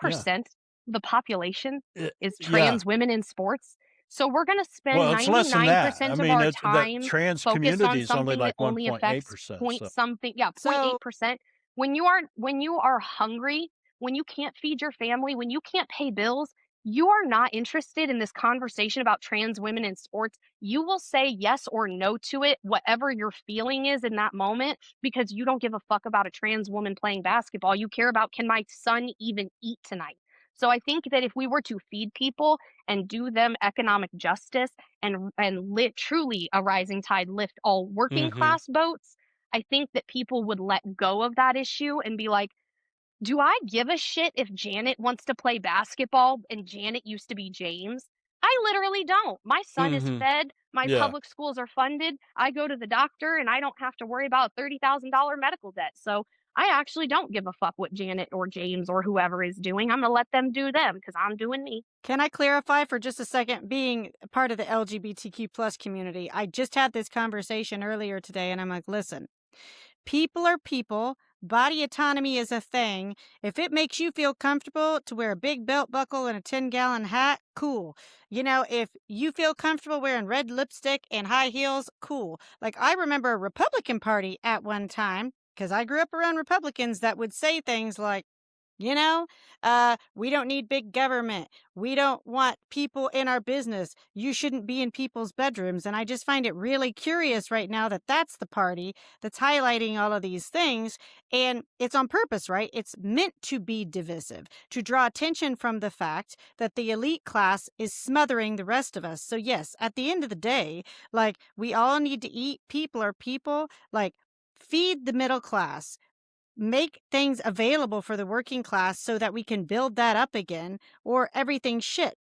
Yeah. 1% of the population is Yeah. trans women in sports. So we're going to spend Well, it's less than that. I 99% of mean, our it's that time trans focused on community is only something that like only affects 1.8%, point so something, yeah, So 0.8%. When you are hungry, when you can't feed your family, when you can't pay bills, you are not interested in this conversation about trans women in sports. You will say yes or no to it, whatever your feeling is in that moment, because you don't give a fuck about a trans woman playing basketball. You care about, can my son even eat tonight? So I think that if we were to feed people and do them economic justice and truly a rising tide lift all working Mhm. class boats, I think that people would let go of that issue and be like, do I give a shit if Janet wants to play basketball and Janet used to be James? I literally don't. My son is Mhm. fed. My Yeah. public schools are funded. I go to the doctor and I don't have to worry about $30,000 medical debt. So I actually don't give a fuck what Janet or James or whoever is doing. I'm going to let them do them because I'm doing me. can I clarify for just a second? Being part of the LGBTQ plus community, I just had this conversation earlier today, and I'm like, listen, people are people. Body autonomy is a thing. If it makes you feel comfortable to wear a big belt buckle and a 10-gallon hat, cool. If you feel comfortable wearing red lipstick and high heels, cool. Like, I remember a Republican Party at one time, because I grew up around Republicans that would say things like, you know, we don't need big government. We don't want people in our business. You shouldn't be in people's bedrooms. And I just find it really curious right now that that's the party that's highlighting all of these things. And it's on purpose, right? It's meant to be divisive, to draw attention from the fact that the elite class is smothering the rest of us. So, yes, at the end of the day, like, we all need to eat. People are people. Like, feed the middle class, make things available for the working class so that we can build that up again, or everything's shit.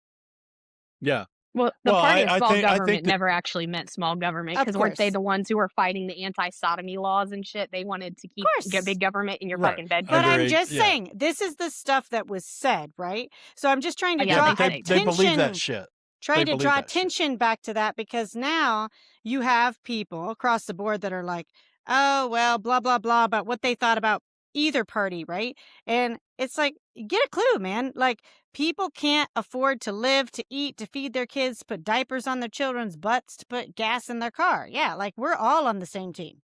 Yeah. Well, the Well, party of small I think government that never actually meant small government, Of because weren't they course. the ones who were fighting the anti-sodomy laws and shit? They wanted to Of keep course. big government in your right. fucking But bedroom. I'm Agreed. just Yeah. saying, this is the stuff that was said, right? So I'm just trying to Yeah, Yeah, draw but they say they that. believe that attention, shit. They trying to believe draw that shit. attention back to that, because now you have people across the board that are like, oh, well, blah, blah, blah, about what they thought about either party, right? And it's like, get a clue, man. Like, people can't afford to live, to eat, to feed their kids, to put diapers on their children's butts, to put gas in their car. Yeah, like, we're all on the same team.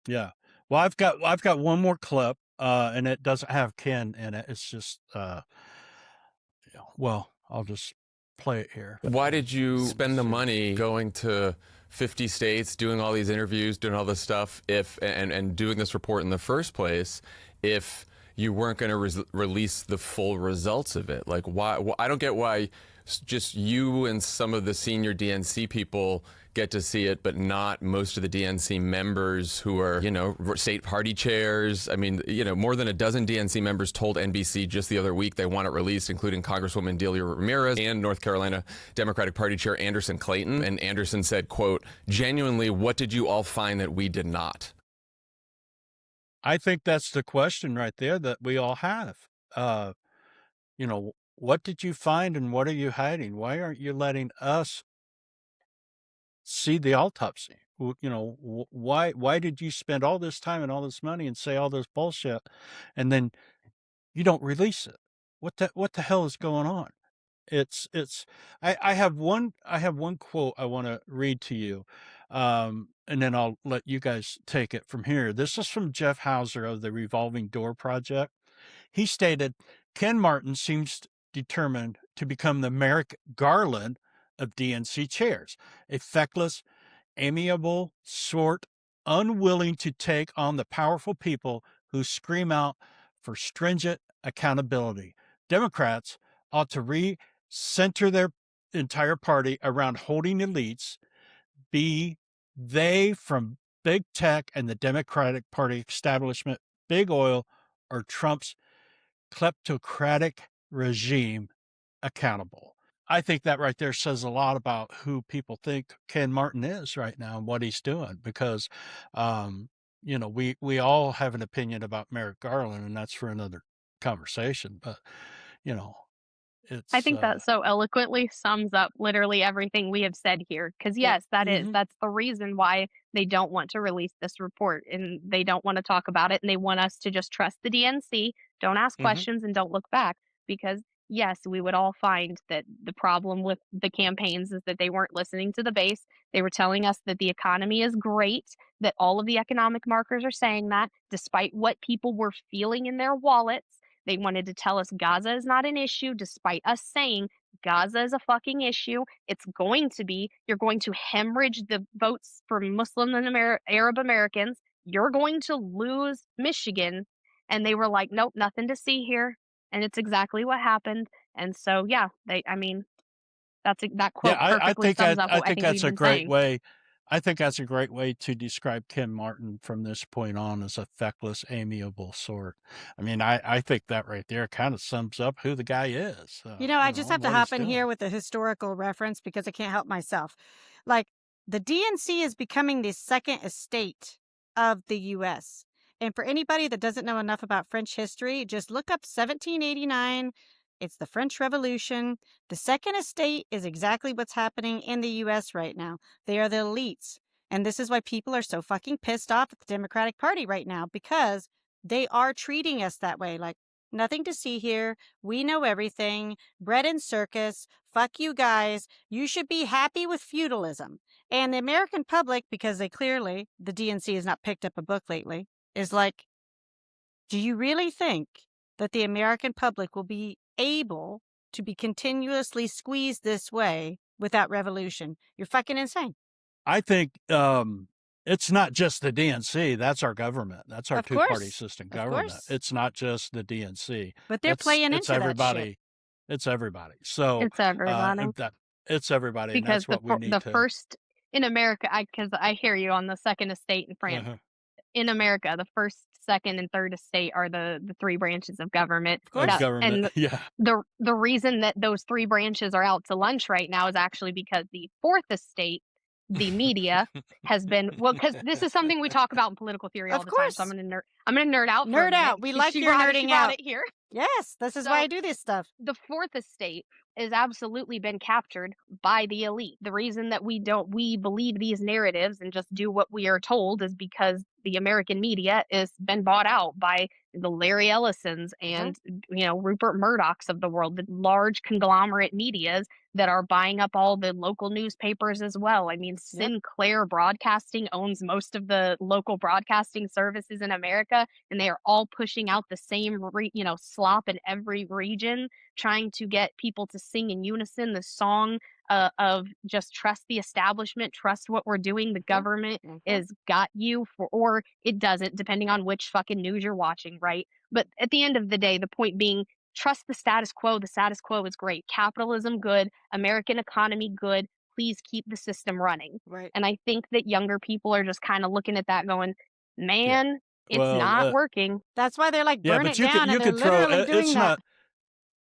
Yeah. Well, I've got one more clip, and it doesn't have Ken in it. It's just well, I'll just play it here. Why did you spend the money going to 50 states, doing all these interviews, doing all this stuff, if and doing this report in the first place, if you weren't going to release the full results of it? Like, why? I don't get why just you and some of the senior DNC people get to see it, but not most of the DNC members who are, you know, state party chairs. I mean, you know, more than a dozen DNC members told NBC just the other week they want it released, including Congresswoman Delia Ramirez and North Carolina Democratic Party Chair Anderson Clayton. And Anderson said, quote, "Genuinely, what did you all find that we did not?" I think that's the question right there that we all have. You know, what did you find and what are you hiding? Why aren't you letting us see the autopsy? You know, why did you spend all this time and all this money and say all this bullshit, and then you don't release it? What the hell is going on? It's I have one quote I want to read to you, and then I'll let you guys take it from here. This is from Jeff Hauser of the Revolving Door Project. He stated, Ken Martin seems determined to become the Merrick Garland of DNC chairs, a feckless, amiable sort, unwilling to take on the powerful people who scream out for stringent accountability. Democrats ought to re-center their entire party around holding elites, be they from big tech and the Democratic Party establishment, big oil, or Trump's kleptocratic regime accountable. I think that right there says a lot about who people think Ken Martin is right now and what he's doing, because, you know, we all have an opinion about Merrick Garland, and that's for another conversation. But you know, I it's think that so eloquently sums up literally everything we have said here. Because yes, that's the reason why they don't want to release this report, and they don't want to talk about it, and they want us to just trust the DNC, don't ask questions, and don't look back. Because yes, we would all find that the problem with the campaigns is that they weren't listening to the base. They were telling us that the economy is great, that all of the economic markers are saying that, despite what people were feeling in their wallets. They wanted to tell us Gaza is not an issue, despite us saying Gaza is a fucking issue. It's going to be. You're going to hemorrhage the votes for Muslim and Arab Americans. You're going to lose Michigan. And they were like, nope, nothing to see here. And it's exactly what happened. And so, yeah, I mean, that yeah. quote perfectly sums up I what I think think we've that's a been great saying. way. I think that's a great way to describe Ken Martin from this point on as a feckless, amiable sort. I mean, I think that right there kind of sums up who the guy is. You know, I You just know, have and to what he's hop in doing. here with a historical reference because I can't help myself. Like, the DNC is becoming the second estate of the U.S. And for anybody that doesn't know enough about French history, just look up 1789. It's the French Revolution. The second estate is exactly what's happening in the U.S. right now. They are the elites. And this is why people are so fucking pissed off at the Democratic Party right now, because they are treating us that way. Like, nothing to see here. We know everything. Bread and circus. Fuck you guys. You should be happy with feudalism. And the American public, because they clearly, the DNC has not picked up a book lately, is like, do you really think that the American public will be able to be continuously squeezed this way without revolution? You're fucking insane. I think it's not just the DNC. That's our government. That's our Of two-party course. system Of government. course. It's not just the DNC. But they're playing It's into that shit. everybody. It's everybody. So It's everybody. it's everybody, and Because that's what we need the to. first in America, because I hear you on the second estate in France. Uh-huh. In America, the first second, and third estate are the three branches of government. Of course. Government. And Yeah. the reason that those three branches are out to lunch right now is actually because the fourth estate, the media, has been because this is something we talk about in political theory all Of the time. So course. I'm gonna nerd out for a Nerd minute. out. We like She your brought nerding brought out. it here. Yes, this is So why I do this stuff. the fourth estate is absolutely been captured by the elite. The reason that we believe these narratives and just do what we are told is because the American media has been bought out by the Larry Ellisons and Rupert Murdochs of the world, the large conglomerate medias that are buying up all the local newspapers as well. I mean, Sinclair Broadcasting owns most of the local broadcasting services in America, and they are all pushing out the same slop in every region, trying to get people to sing in unison the song of just trust the establishment, trust what we're doing. The government is got you or it doesn't, depending on which fucking news you're watching, right? But at the end of the day, the point being, trust the status quo. The status quo is great. Capitalism, good. American economy, good. Please keep the system running. Right. And I think that younger people are just kind of looking at that going, man, it's Well, not working. That's why they're like, yeah, burn but it down, and they're literally doing it's that. not.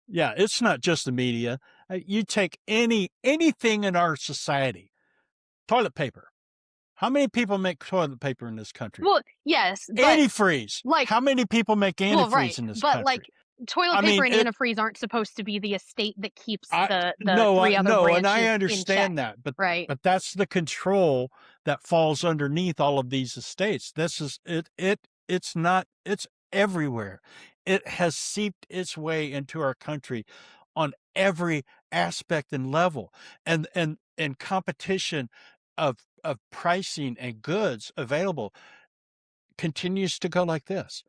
Yeah, it's not just the media. You take anything in our society, toilet paper. How many people make toilet paper in this country? Well, yes, but Antifreeze. like, How many people make antifreeze well, right, in this but country? like toilet I paper mean, and antifreeze aren't supposed to be the estate that keeps the no, three other no, branches and I in understand check, that, but right? that's the control that falls underneath all of these estates. This is it. It's not. It's everywhere. It has seeped its way into our country on every aspect and level, and competition of pricing and goods available continues to go like this.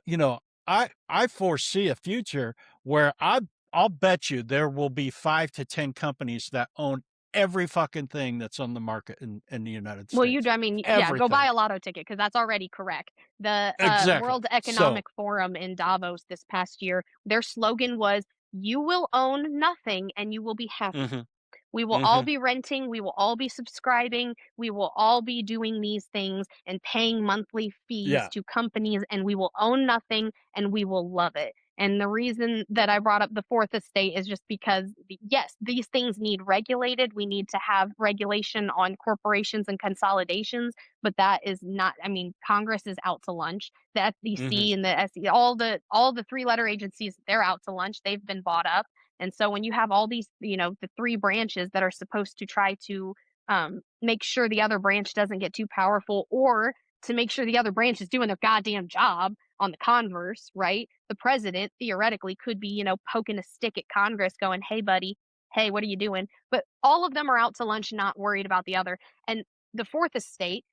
You know, I foresee a future where I'll bet you there will be 5 to 10 companies that own every fucking thing that's on the market in the United Well, States. I mean, yeah, go Everything. buy a lotto ticket because that's already correct. The Exactly. World So, Economic Forum in Davos this past year, their slogan was, "You will own nothing and you will be happy." mhm, We will all mhm. be renting, we will all be subscribing, we will all be doing these things and paying monthly fees Yeah. to companies, and we will own nothing and we will love it. And the reason that I brought up the fourth estate is just because, yes, these things need regulated. We need to have regulation on corporations and consolidations, but that is not, I mean, Congress is out to lunch. The Mhm. FTC and the SEC, all the three-letter agencies, they're out to lunch. They've been bought up. And so when you have all these, the three branches that are supposed to try to make sure the other branch doesn't get too powerful, or to make sure the other branch is doing their goddamn job on the converse, right? The president theoretically could be, poking a stick at Congress going, hey, buddy, hey, what are you doing? But all of them are out to lunch, not worried about the other. And the fourth estate,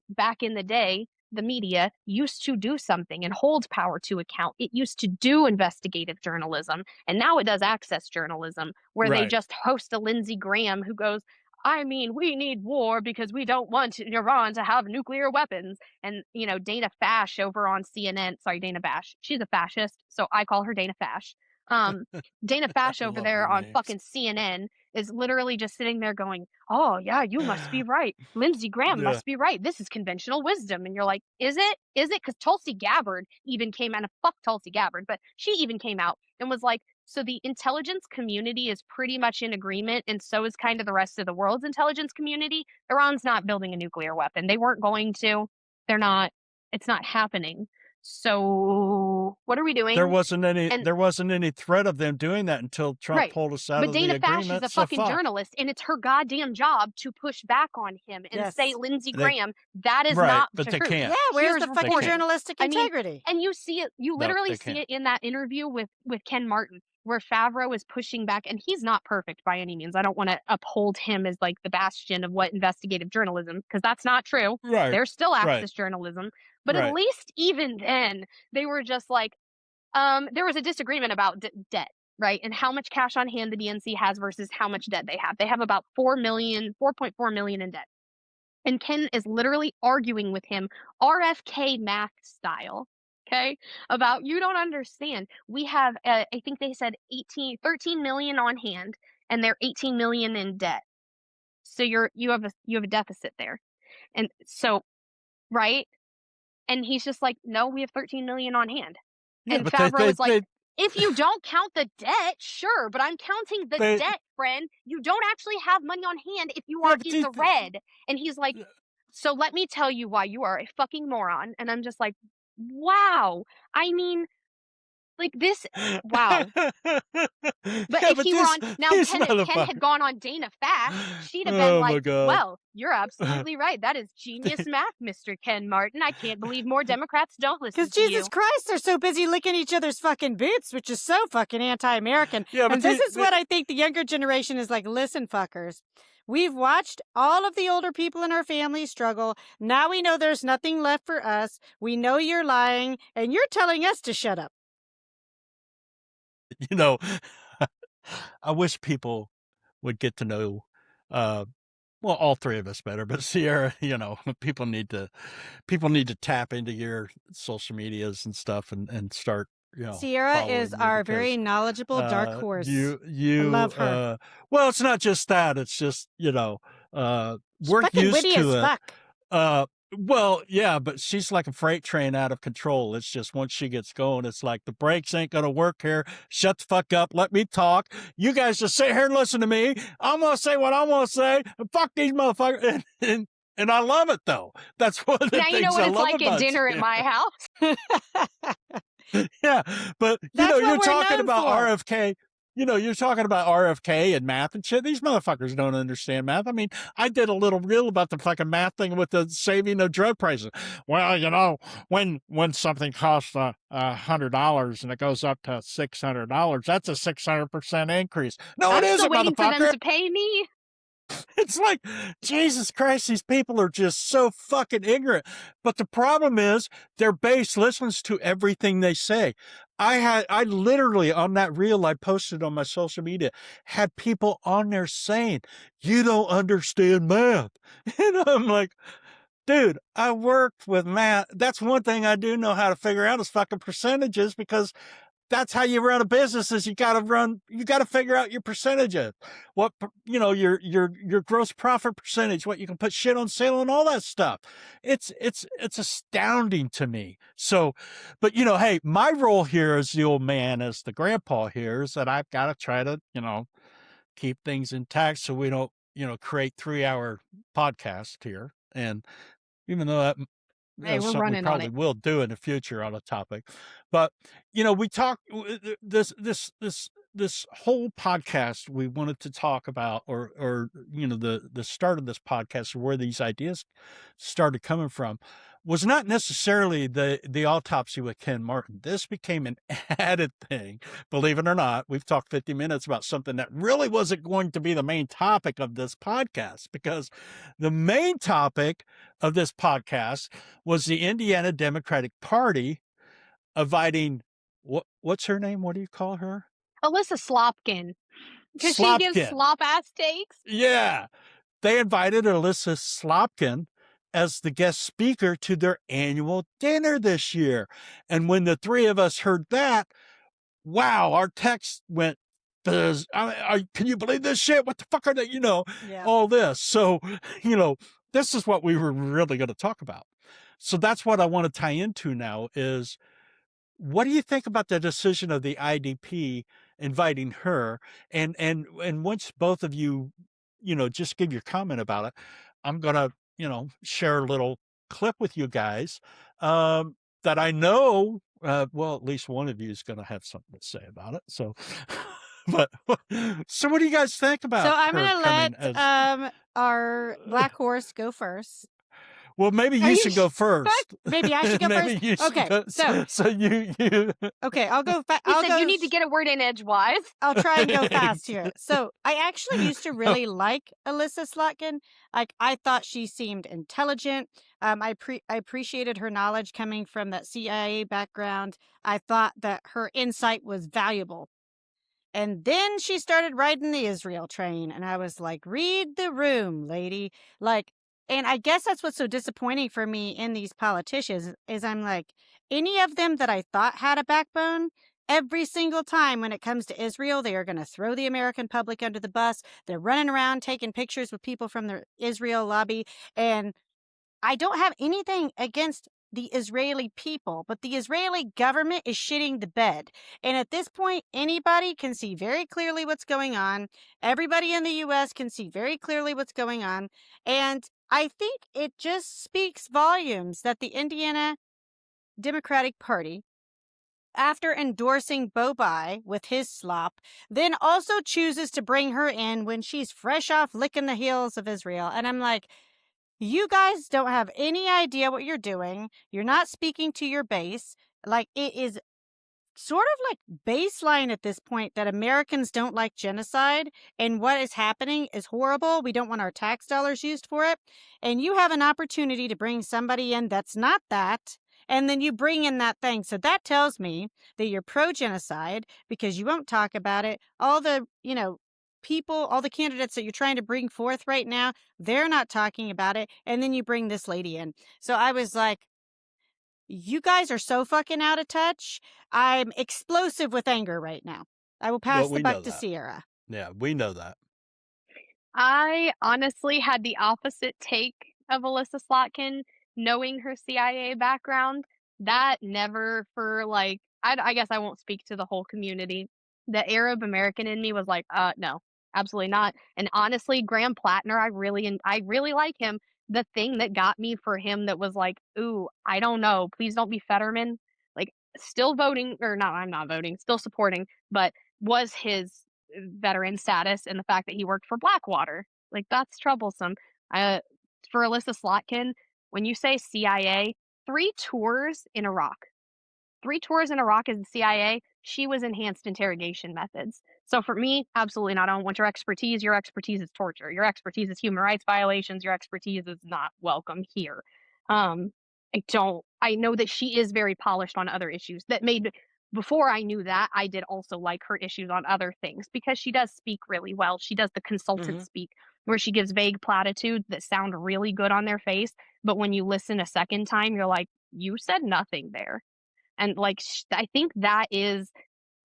back in the day, the media used to do something and hold power to account. It used to do investigative journalism, and now it does access journalism, where they Right. just host a Lindsey Graham who goes, I mean, we need war because we don't want Iran to have nuclear weapons. And, Dana Fash over on CNN, sorry, Dana Bash, she's a fascist, so I call her Dana Fash. Um, Dana Fash I over love there their on names. fucking CNN is literally just sitting there going, oh, yeah, you must be right. Lindsey Graham Yeah. must be right. This is conventional wisdom. And you're like, is it? Is it? Because Tulsi Gabbard even came out, and fuck Tulsi Gabbard, but she even came out and was like, so the intelligence community is pretty much in agreement, and so is kind of the rest of the world's intelligence community. Iran's not building a nuclear weapon. They weren't going to. They're not. It's not happening. So what are we doing? There wasn't And any threat of them doing that until Trump right. pulled us out But of the Dana Fash is agreement. a So fucking fuck. journalist, and it's her goddamn job to push back on him and say, Yes. Lindsey They Graham, that is right, not but they true. can't. Yeah, where's Here's the fucking reporting. journalistic I mean, integrity? and you see it, you No, literally they see can't. it in that interview with Ken Martin, where Favreau is pushing back, and he's not perfect by any means. I don't want to uphold him as like the bastion of what investigative journalism, because that's not true. Right. There's still Right. access journalism, but at Right. least even then, they were just like, there was a disagreement about debt, right? And how much cash on hand the DNC has versus how much debt they have. They have about 4.4 million in debt. And Ken is literally arguing with him, RFK math style, okay? About, you don't understand. We have, I think they said 13 million on hand, and they're 18 million in debt. So you have a deficit there. And so, right? And he's just like, "No, we have 13 million on hand." Yeah, And but Favreau was like, they "If you don't count the debt, sure, but I'm counting the they debt, friend. You don't actually have money on hand if you yeah, are but in the red." And he's like, "So let me tell you why you are a fucking moron." And I'm just like, "Wow." I mean, like this, wow. But Yeah, if but he were on now, these Ken, if Ken had motherfuckers. gone on Dana Fast, she'd have been Oh like, my god. "Well, you're absolutely right. That is genius math, Mr. Ken Martin. I can't believe more Democrats don't Because listen to Jesus you." Christ, they're so busy licking each other's fucking boots, which is so fucking anti-American. Yeah, but And this is what I think the younger generation is like, listen, fuckers. We've watched all of the older people in our family struggle. Now we know there's nothing left for us. We know you're lying, and you're telling us to shut up. you know, I wish people would get to know, uh, well, all three of us better, but Sierra, people need to tap into your social medias and stuff and start, Sierra is following you our because, very knowledgeable dark horse. I you, love her. well, it's not just that. It's just, She's we're fucking used witty to as it. fuck. Well, yeah, but she's like a freight train out of control. It's just once she gets going, it's like the brakes ain't gonna work here. Shut the fuck up. Let me talk. You guys just sit here and listen to me. I'm gonna say what I want to say. And fuck these motherfuckers. And I love it though. That's one of the Now you know things what I it's love like at about dinner at you. my house. Yeah, but That's what you're we're talking known about for. RFK. You're talking about RFK and math and shit. These motherfuckers don't understand math. I mean, I did a little reel about the fucking math thing with the saving of drug prices. Well, when something costs $100 and it goes up to $600, that's a 600% increase. No, it I'm still isn't, waiting for them motherfucker. to pay me. It's like, Jesus Christ, these people are just so fucking ignorant. But the problem is their base listens to everything they say. I literally on that reel I posted on my social media had people on there saying, you don't understand math. And I'm like, dude, I worked with math. That's one thing I do know how to figure out is fucking percentages because that's how you run a business is you got to figure out your percentages, what, your gross profit percentage, what you can put shit on sale and all that stuff. It's astounding to me. So, but hey, my role here as the old man, as the grandpa here is that I've got to try to, keep things intact so we don't, create 3-hour podcast here. And even though that Hey, we're something we running on probably it. will do in the future on a topic. But we talk this whole podcast we wanted to talk about, or the start of this podcast, or where these ideas started coming from, was not necessarily the autopsy with Ken Martin. This became an added thing, believe it or not. We've talked 50 minutes about something that really wasn't going to be the main topic of this podcast, because the main topic of this podcast was the Indiana Democratic Party inviting, what's her name? What do you call her? Alyssa Slopkin, because she gives Slopkin. slop ass takes. Yeah. They invited Alyssa Slopkin as the guest speaker to their annual dinner this year. And when the three of us heard that, wow, our text went, can you believe this shit? What the fuck are they, Yeah. all this. So, this is what we were really going to talk about. So that's what I want to tie into now is, what do you think about the decision of the IDP inviting her? And once both of you, just give your comment about it, I'm gonna, share a little clip with you guys that I know. Well, at least one of you is gonna have something to say about it. So, but so what do you guys think about So I'm her gonna coming let as? our black horse go first. Well, maybe Are you you should go first. Maybe I should go Maybe first. you should Okay, go. so So you. okay, I'll go. He I'll said go. you need to get a word in edgewise. I'll try and go fast here. So I actually used to really like Alyssa Slotkin. Like I thought she seemed intelligent. I appreciated her knowledge coming from that CIA background. I thought that her insight was valuable. And then she started riding the Israel train, and I was like, read the room, lady. Like, and I guess that's what's so disappointing for me in these politicians is I'm like, any of them that I thought had a backbone, every single time when it comes to Israel, they are going to throw the American public under the bus. They're running around taking pictures with people from the Israel lobby. And I don't have anything against the Israeli people, but the Israeli government is shitting the bed. And at this point, anybody can see very clearly what's going on. Everybody in the U.S. can see very clearly what's going on. And I think it just speaks volumes that the Indiana Democratic Party, after endorsing Bobai with his slop, then also chooses to bring her in when she's fresh off licking the heels of Israel. And I'm like, you guys don't have any idea what you're doing. You're not speaking to your base. Like, it is sort of like baseline at this point that Americans don't like genocide, and what is happening is horrible. We don't want our tax dollars used for it. And you have an opportunity to bring somebody in that's not that, and then you bring in that thing. So that tells me that you're pro-genocide because you won't talk about it. All the, people, all the candidates that you're trying to bring forth right now, they're not talking about it. And then you bring this lady in. So I was like, you guys are so fucking out of touch. I'm explosive with anger right now. I will pass Well, the we know buck to that. Sierra. Yeah, we know that. I honestly had the opposite take of Alyssa Slotkin, knowing her CIA background. That never for like I guess I won't speak to the whole community. The Arab American in me was like, no, absolutely not. And honestly, Graham Plattner, I really like him. The thing that got me for him that was like, ooh, I don't know, please don't be Fetterman. Like, still voting or not, I'm not voting, still supporting, but was his veteran status and the fact that he worked for Blackwater. Like, that's troublesome. Uh, for Alyssa Slotkin, when you say CIA, 3 tours in Iraq. 3 tours in Iraq as the CIA, she was enhanced interrogation methods. So for me, absolutely not. I don't want your expertise. Your expertise is torture. Your expertise is human rights violations. Your expertise is not welcome here. I know that she is very polished on other issues that made, before I knew that, I did also like her issues on other things because she does speak really well. She does the consultant speak where she gives vague platitudes that sound really good on their face. But when you listen a second time, you're like, you said nothing there. And like, I think that is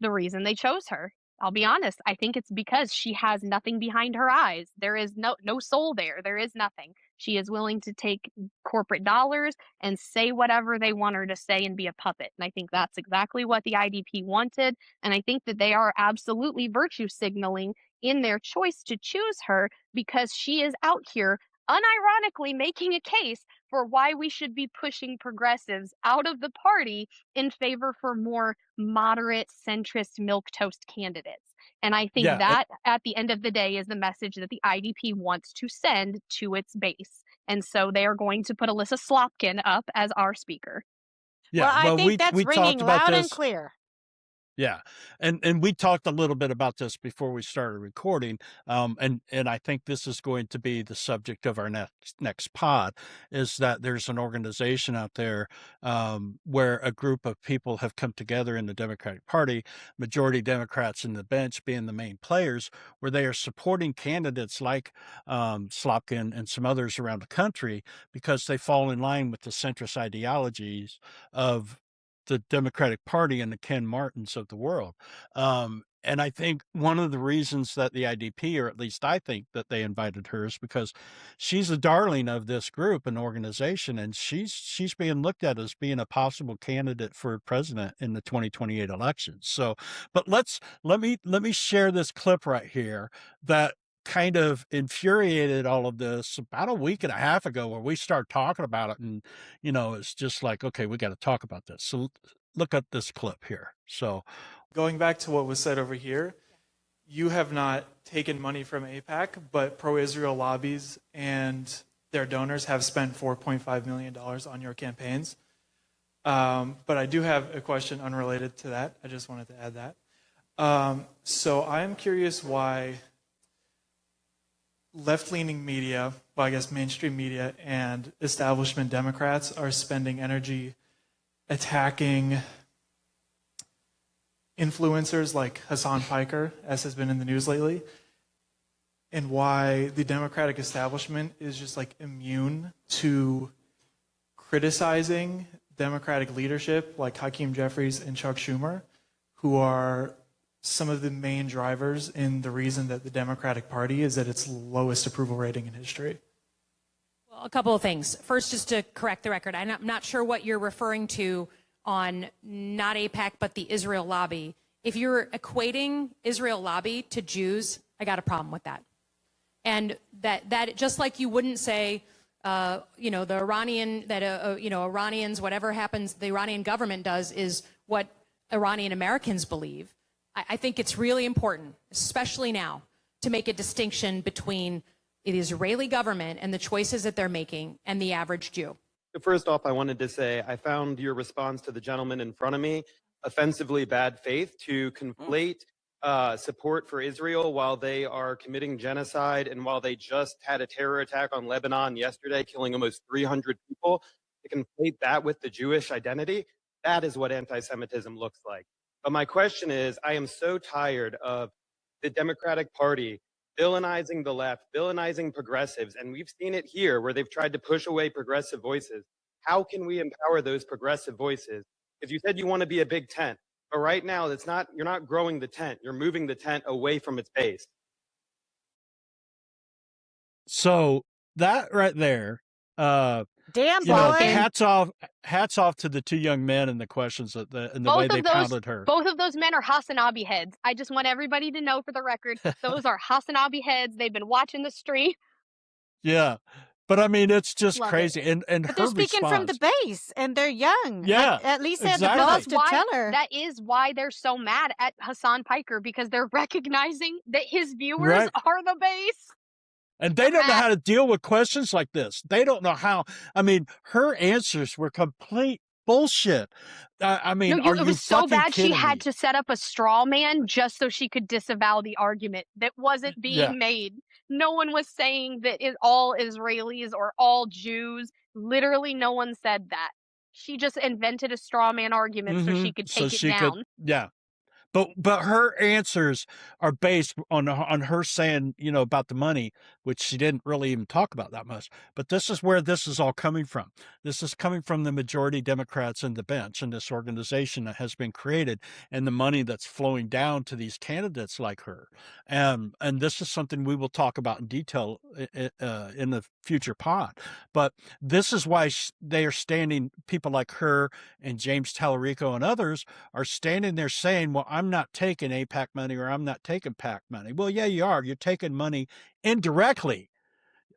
the reason they chose her. I'll be honest. I think it's because she has nothing behind her eyes. There is no soul there. There is nothing. She is willing to take corporate dollars and say whatever they want her to say and be a puppet. And I think that's exactly what the IDP wanted. And I think that they are absolutely virtue signaling in their choice to choose her because she is out here unironically making a case for why we should be pushing progressives out of the party in favor for more moderate centrist milquetoast candidates. And I think Yeah, that at the end of the day is the message that the IDP wants to send to its base. And so they are going to put Alyssa Slotkin up as our speaker. Well, yeah. I Well, think that's we ringing talked about loud and this. clear. Yeah, and we talked a little bit about this before we started recording, and I think this is going to be the subject of our next pod. Is that there's an organization out there where a group of people have come together in the Democratic Party, majority Democrats in the bench being the main players, where they are supporting candidates like Slotkin and some others around the country because they fall in line with the centrist ideologies of the Democratic Party and the Ken Martins of the world. And I think one of the reasons that the IDP, or at least I think that they invited her, is because she's a darling of this group and organization, and she's being looked at as being a possible candidate for president in the 2028 elections. So, but let me share this clip right here that kind of infuriated all of this about a week and a half ago, where we started talking about it, and it's just like, okay, we got to talk about this. So look at this clip here. So going back to what was said over here, you have not taken money from AIPAC, but pro-Israel lobbies and their donors have spent $4.5 million on your campaigns. But I do have a question unrelated to that. I just wanted to add that. So I'm curious why left-leaning media, well, I guess mainstream media and establishment Democrats are spending energy attacking influencers like Hassan Piker, as has been in the news lately, and why the Democratic establishment is just like immune to criticizing Democratic leadership like Hakeem Jeffries and Chuck Schumer, who are some of the main drivers in the reason that the Democratic Party is at its lowest approval rating in history. Well, a couple of things. First, just to correct the record, I'm not sure what you're referring to on not AIPAC, but the Israel lobby. If you're equating Israel lobby to Jews, I got a problem with that. And that just like you wouldn't say, the Iranian, Iranians, whatever happens, the Iranian government does is what Iranian Americans believe. I think it's really important, especially now, to make a distinction between the Israeli government and the choices that they're making and the average Jew. First off, I wanted to say I found your response to the gentleman in front of me offensively bad faith to conflate support for Israel while they are committing genocide and while they just had a terror attack on Lebanon yesterday, killing almost 300 people. To conflate that with the Jewish identity, that is what anti-Semitism looks like. But my question is, I am so tired of the Democratic Party villainizing the left, villainizing progressives, and we've seen it here where they've tried to push away progressive voices. How can we empower those progressive voices? Because you said you want to be a big tent, but right now you're not growing the tent, you're moving the tent away from its base. So that right there, Damn, you know, boy. hats off to the two young men and the questions and the way they pounded her. Both of those men are Hasanabi heads. I just want everybody to know for the record, those are Hasanabi heads. They've been watching the stream. Yeah. But I mean, it's just Love crazy. And But her they're speaking from the response. base, and they're young. Yeah, At least they had exactly. the balls That's to why, tell her. that is why they're so mad at Hassan Piker, because they're recognizing that his viewers Right. are the base. And they don't know how to deal with questions like this. They don't know how. I mean, her answers were complete bullshit. I mean, No, are it you was so fucking bad she kidding had me? to set up a straw man just so she could disavow the argument that wasn't being Yeah. made. No one was saying that all Israelis or all Jews. Literally, no one said that. She just invented a straw man argument so she could So take it she could, down. yeah. But her answers are based on her saying, you know, about the money, which she didn't really even talk about that much. But this is where this is all coming from. This is coming from the majority Democrats in the bench and this organization that has been created and the money that's flowing down to these candidates like her. And this is something we will talk about in detail in the future pod. But this is why they are standing, people like her and James Tallarico and others are standing there saying, well, I'm not taking AIPAC money or I'm not taking PAC money. Well, yeah, you are. You're taking money indirectly,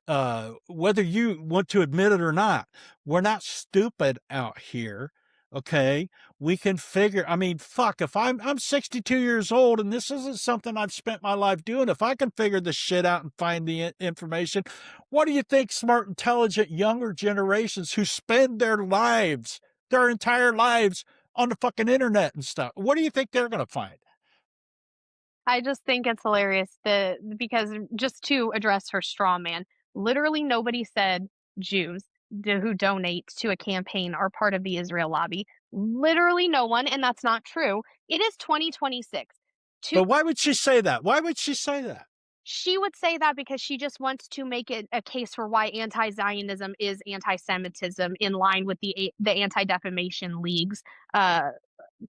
whether you want to admit it or not. We're not stupid out here. Okay, we can figure. I mean, fuck. If I'm 62 years old and this isn't something I've spent my life doing, if I can figure this shit out and find the information, what do you think? Smart, intelligent, younger generations who spend their lives, their entire lives, on the fucking internet and stuff, what do you think they're gonna find? I just think it's hilarious because just to address her straw man, literally nobody said Jews who donate to a campaign are part of the Israel lobby. Literally no one, and that's not true. It is 2026. But why would she say that? Why would she say that? She would say that because she just wants to make it a case for why anti-Zionism is anti-Semitism in line with the Anti-Defamation League's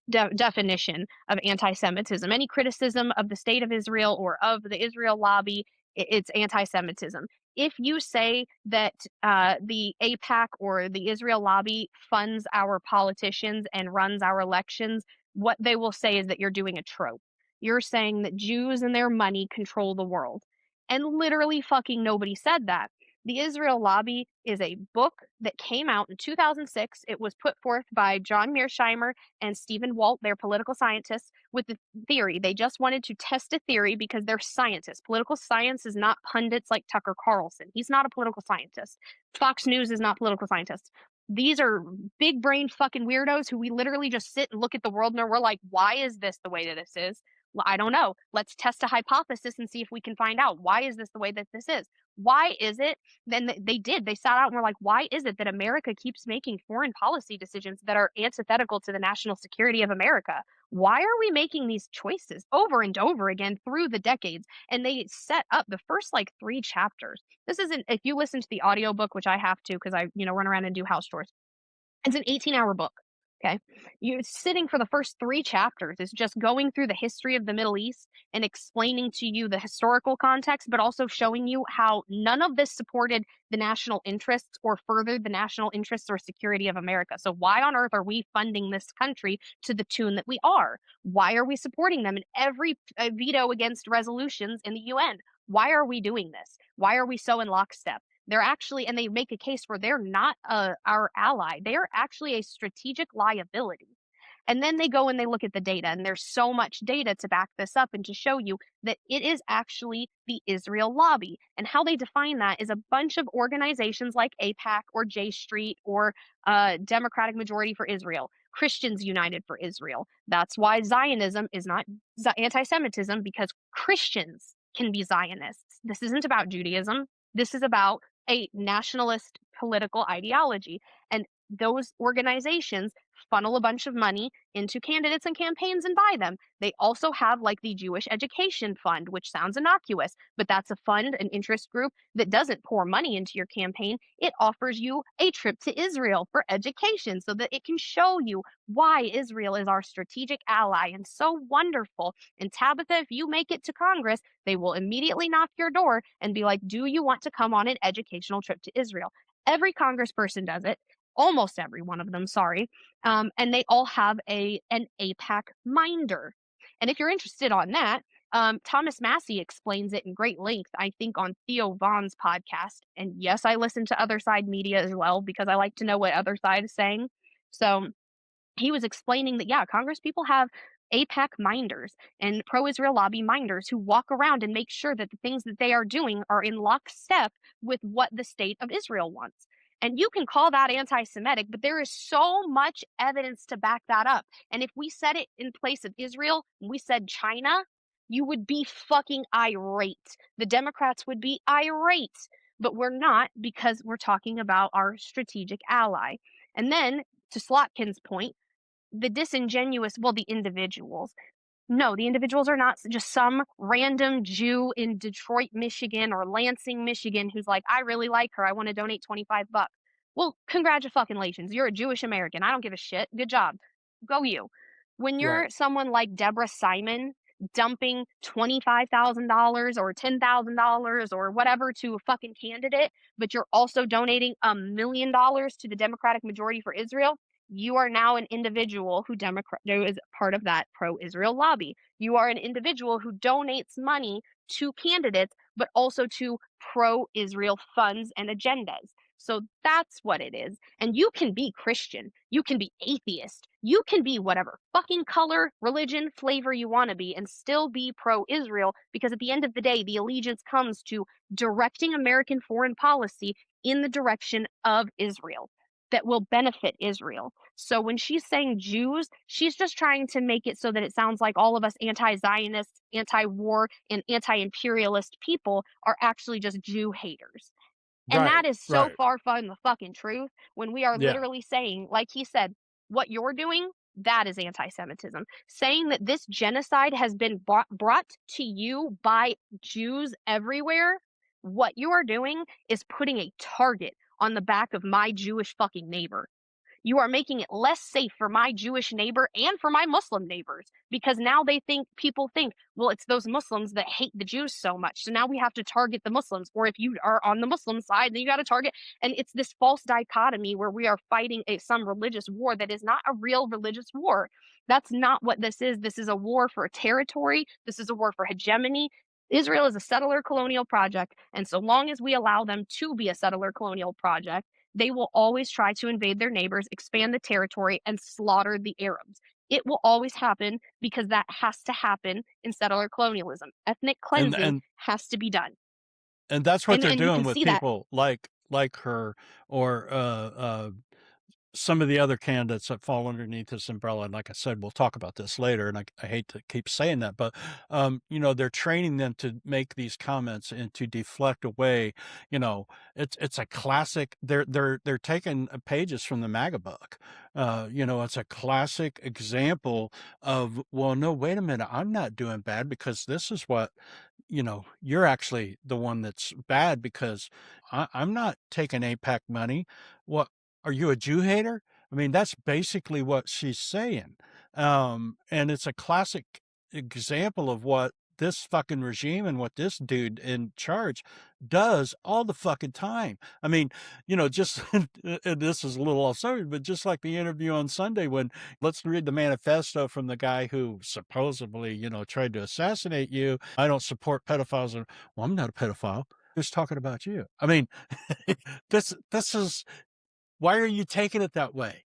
definition of anti-Semitism. Any criticism of the state of Israel or of the Israel lobby, it's anti-Semitism. If you say that the AIPAC or the Israel lobby funds our politicians and runs our elections, what they will say is that you're doing a trope. You're saying that Jews and their money control the world. And literally fucking nobody said that. The Israel Lobby is a book that came out in 2006. It was put forth by John Mearsheimer and Stephen Walt, they're political scientists, with the theory. They just wanted to test a theory because they're scientists. Political science is not pundits like Tucker Carlson. He's not a political scientist. Fox News is not political scientists. These are big brain fucking weirdos who we literally just sit and look at the world and we're like, why is this the way that this is? Well, I don't know. Let's test a hypothesis and see if we can find out. Why is this the way that this is? Why is it? Then they did. They sat out and were like, why is it that America keeps making foreign policy decisions that are antithetical to the national security of America? Why are we making these choices over and over again through the decades? And they set up the first like 3 chapters. This isn't, if you listen to the audiobook, which I have to because I, run around and do house chores, it's an 18-hour book. Okay. You're sitting for the first 3 chapters is just going through the history of the Middle East and explaining to you the historical context, but also showing you how none of this supported the national interests or furthered the national interests or security of America. So, why on earth are we funding this country to the tune that we are? Why are we supporting them in every veto against resolutions in the UN? Why are we doing this? Why are we so in lockstep? They're actually, and they make a case where they're not our ally. They are actually a strategic liability. And then they go and they look at the data, and there's so much data to back this up and to show you that it is actually the Israel lobby. And how they define that is a bunch of organizations like APAC or J Street or Democratic Majority for Israel, Christians United for Israel. That's why Zionism is not anti Semitism, because Christians can be Zionists. This isn't about Judaism. This is about a nationalist political ideology. And those organizations funnel a bunch of money into candidates and campaigns and buy them. They also have like the Jewish Education Fund, which sounds innocuous, but that's a fund, an interest group that doesn't pour money into your campaign. It offers you a trip to Israel for education so that it can show you why Israel is our strategic ally and so wonderful. And Tabitha, if you make it to Congress, they will immediately knock your door and be like, do you want to come on an educational trip to Israel? Every congressperson does it. Almost every one of them, sorry. And they all have an APAC minder. And if you're interested on that, Thomas Massey explains it in great length, I think, on Theo Vaughn's podcast. And yes, I listen to Other Side Media as well because I like to know what Other Side is saying. So he was explaining that, yeah, Congress people have APAC minders and pro Israel lobby minders who walk around and make sure that the things that they are doing are in lockstep with what the state of Israel wants. And you can call that anti Semitic, but there is so much evidence to back that up. And if we said it in place of Israel, we said China, you would be fucking irate. The Democrats would be irate, but we're not because we're talking about our strategic ally. And then, to Slotkin's point, the disingenuous, well, the individuals. No, the individuals are not just some random Jew in Detroit, Michigan or Lansing, Michigan who's like, I really like her. I want to donate 25 bucks. Well, congratulations. You're a Jewish American. I don't give a shit. Good job. Go you. When you're Right. someone like Deborah Simon dumping $25,000 or $10,000 or whatever to a fucking candidate, but you're also donating $1 million to the Democratic Majority for Israel, you are now an individual who is part of that pro-Israel lobby. You are an individual who donates money to candidates, but also to pro-Israel funds and agendas. So that's what it is. And you can be Christian, you can be atheist, you can be whatever fucking color, religion, flavor you want to be and still be pro-Israel, because at the end of the day, the allegiance comes to directing American foreign policy in the direction of Israel that will benefit Israel. So when she's saying Jews, she's just trying to make it so that it sounds like all of us anti-Zionists, anti-war, and anti-imperialist people are actually just Jew haters. And Right. that is so Right. far from the fucking truth when we are Yeah. literally saying, like he said, what you're doing, that is anti Semitism. Saying that this genocide has been brought to you by Jews everywhere, what you are doing is putting a target on the back of my Jewish fucking neighbor. You are making it less safe for my Jewish neighbor and for my Muslim neighbors, because now people think, well, it's those Muslims that hate the Jews so much. So now we have to target the Muslims. Or if you are on the Muslim side, then you got to target. And it's this false dichotomy where we are fighting some religious war that is not a real religious war. That's not what this is. This is a war for territory. This is a war for hegemony. Israel is a settler colonial project. And so long as we allow them to be a settler colonial project, they will always try to invade their neighbors, expand the territory, and slaughter the Arabs. It will always happen because that has to happen in settler colonialism. Ethnic And cleansing and has to be done. and that's what they're And you doing can with see that. people like her or some of the other candidates that fall underneath this umbrella. And like I said, we'll talk about this later. And I hate to keep saying that, but they're training them to make these comments and to deflect away. It's a classic. They're taking pages from the MAGA book. It's a classic example of, well, no, wait a minute, I'm not doing bad because this is what you're actually the one that's bad because I'm not taking APAC money. What, are you a Jew hater? I mean, that's basically what she's saying. And it's a classic example of what this fucking regime and what this dude in charge does all the fucking time. I mean, just, and this is a little off subject, but just like the interview on Sunday when let's read the manifesto from the guy who supposedly, tried to assassinate you. I don't support pedophiles. And, well, I'm not a pedophile. Who's talking about you? I mean, this is, why are you taking it that way?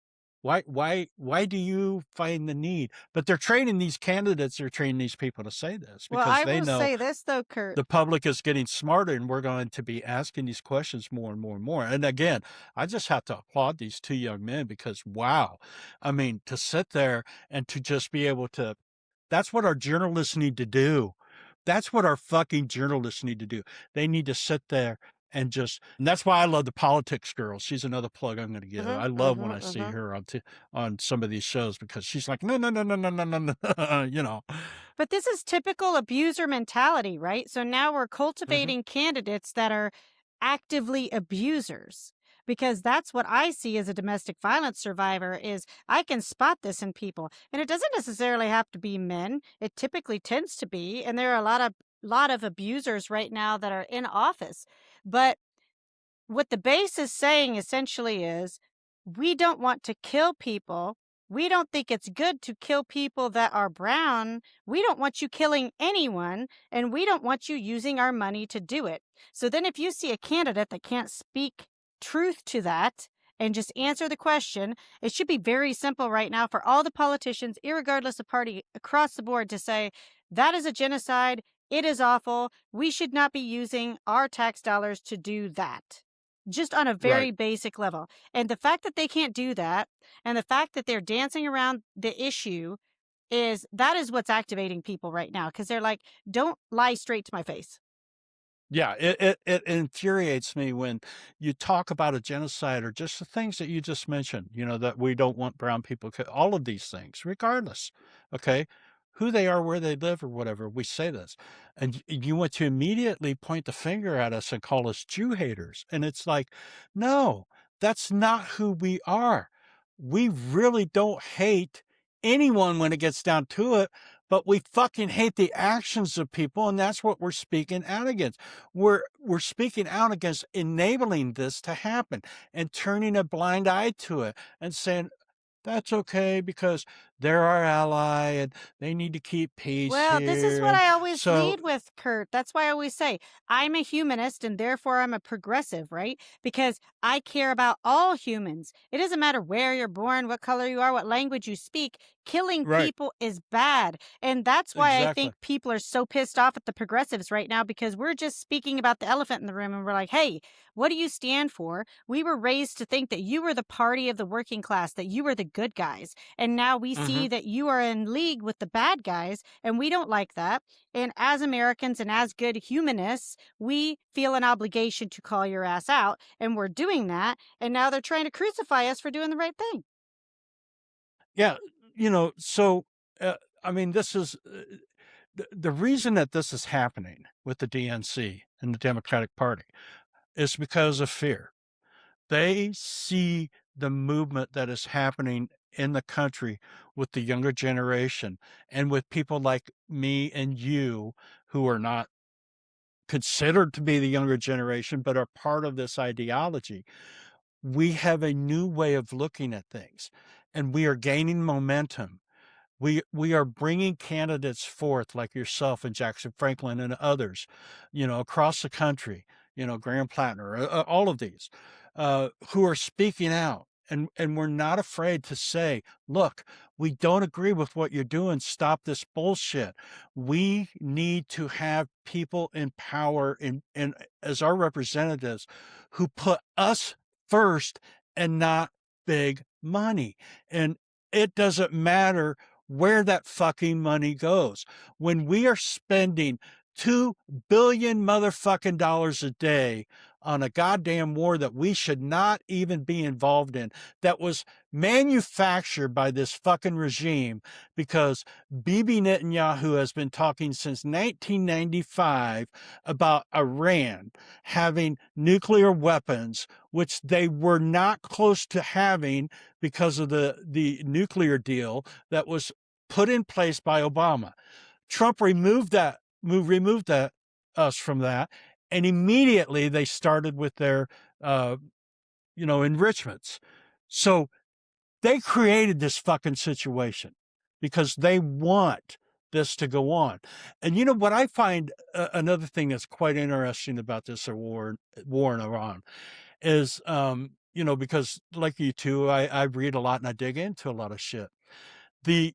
Why do you find the need? But they're training these candidates, they're training these people to say this Well, because I they will know say this though, Kurt. the public is getting smarter and we're going to be asking these questions more and more and more. And again, I just have to applaud these two young men because wow. I mean, to sit there and to just be able to, that's what our journalists need to do. That's what our fucking journalists need to do. They need to sit there and that's why I love the politics girl. She's another plug I'm going to give. I love when I see her on some of these shows because she's like, no, no, no, no, no, no, no, no, But this is typical abuser mentality, right? So now we're cultivating candidates that are actively abusers. Because that's what I see as a domestic violence survivor is I can spot this in people. And it doesn't necessarily have to be men. It typically tends to be. And there are a lot of abusers right now that are in office. But what the base is saying essentially is we don't want to kill people. We don't think it's good to kill people that are brown. We don't want you killing anyone, and we don't want you using our money to do it. So then if you see a candidate that can't speak truth to that and just answer the question, it should be very simple right now for all the politicians, irregardless of party, across the board to say, that is a genocide. It is awful. We should not be using our tax dollars to do that. Just on a very basic level. And the fact that they can't do that and the fact that they're dancing around the issue that is what's activating people right now because they're like, don't lie straight to my face. Yeah, it infuriates me when you talk about a genocide or just the things that you just mentioned, that we don't want brown people, all of these things, regardless, okay, who they are, where they live, or whatever, we say this. And you want to immediately point the finger at us and call us Jew haters. And it's like, no, that's not who we are. We really don't hate anyone when it gets down to it, but we fucking hate the actions of people, and that's what we're speaking out against. We're speaking out against enabling this to happen and turning a blind eye to it and saying, that's okay because they're our ally and they need to keep peace Well, this is here. what And I always so, lead with, Kurt. That's why I always say I'm a humanist and therefore I'm a progressive, right? Because I care about all humans. It doesn't matter where you're born, what color you are, what language you speak. Killing right, people is bad. And that's why I exactly. think people are so pissed off at the progressives right now because we're just speaking about the elephant in the room and we're like, hey, what do you stand for? We were raised to think that you were the party of the working class, that you were the good guys. And now we see that you are in league with the bad guys, and we don't like that. And as Americans and as good humanists, we feel an obligation to call your ass out, and we're doing that. And now they're trying to crucify us for doing the right thing. Yeah, so, I mean, this is the reason that this is happening with the DNC and the Democratic Party is because of fear. They see the movement that is happening in the country with the younger generation and with people like me and you who are not considered to be the younger generation, but are part of this ideology. We have a new way of looking at things and we are gaining momentum. We are bringing candidates forth like yourself and Jackson Franklin and others, across the country, Graham Plattner, all of these, who are speaking out. And we're not afraid to say, look, we don't agree with what you're doing. Stop this bullshit. We need to have people in power and as our representatives who put us first and not big money. And it doesn't matter where that fucking money goes. When we are spending $2 billion motherfucking dollars a day on a goddamn war that we should not even be involved in, that was manufactured by this fucking regime, because Bibi Netanyahu has been talking since 1995 about Iran having nuclear weapons, which they were not close to having because of the nuclear deal that was put in place by Obama. Trump removed that us from that, and immediately they started with their enrichments. So they created this fucking situation because they want this to go on. And you know what I find, another thing that's quite interesting about this war in Iran is, because like you two, I read a lot and I dig into a lot of shit. The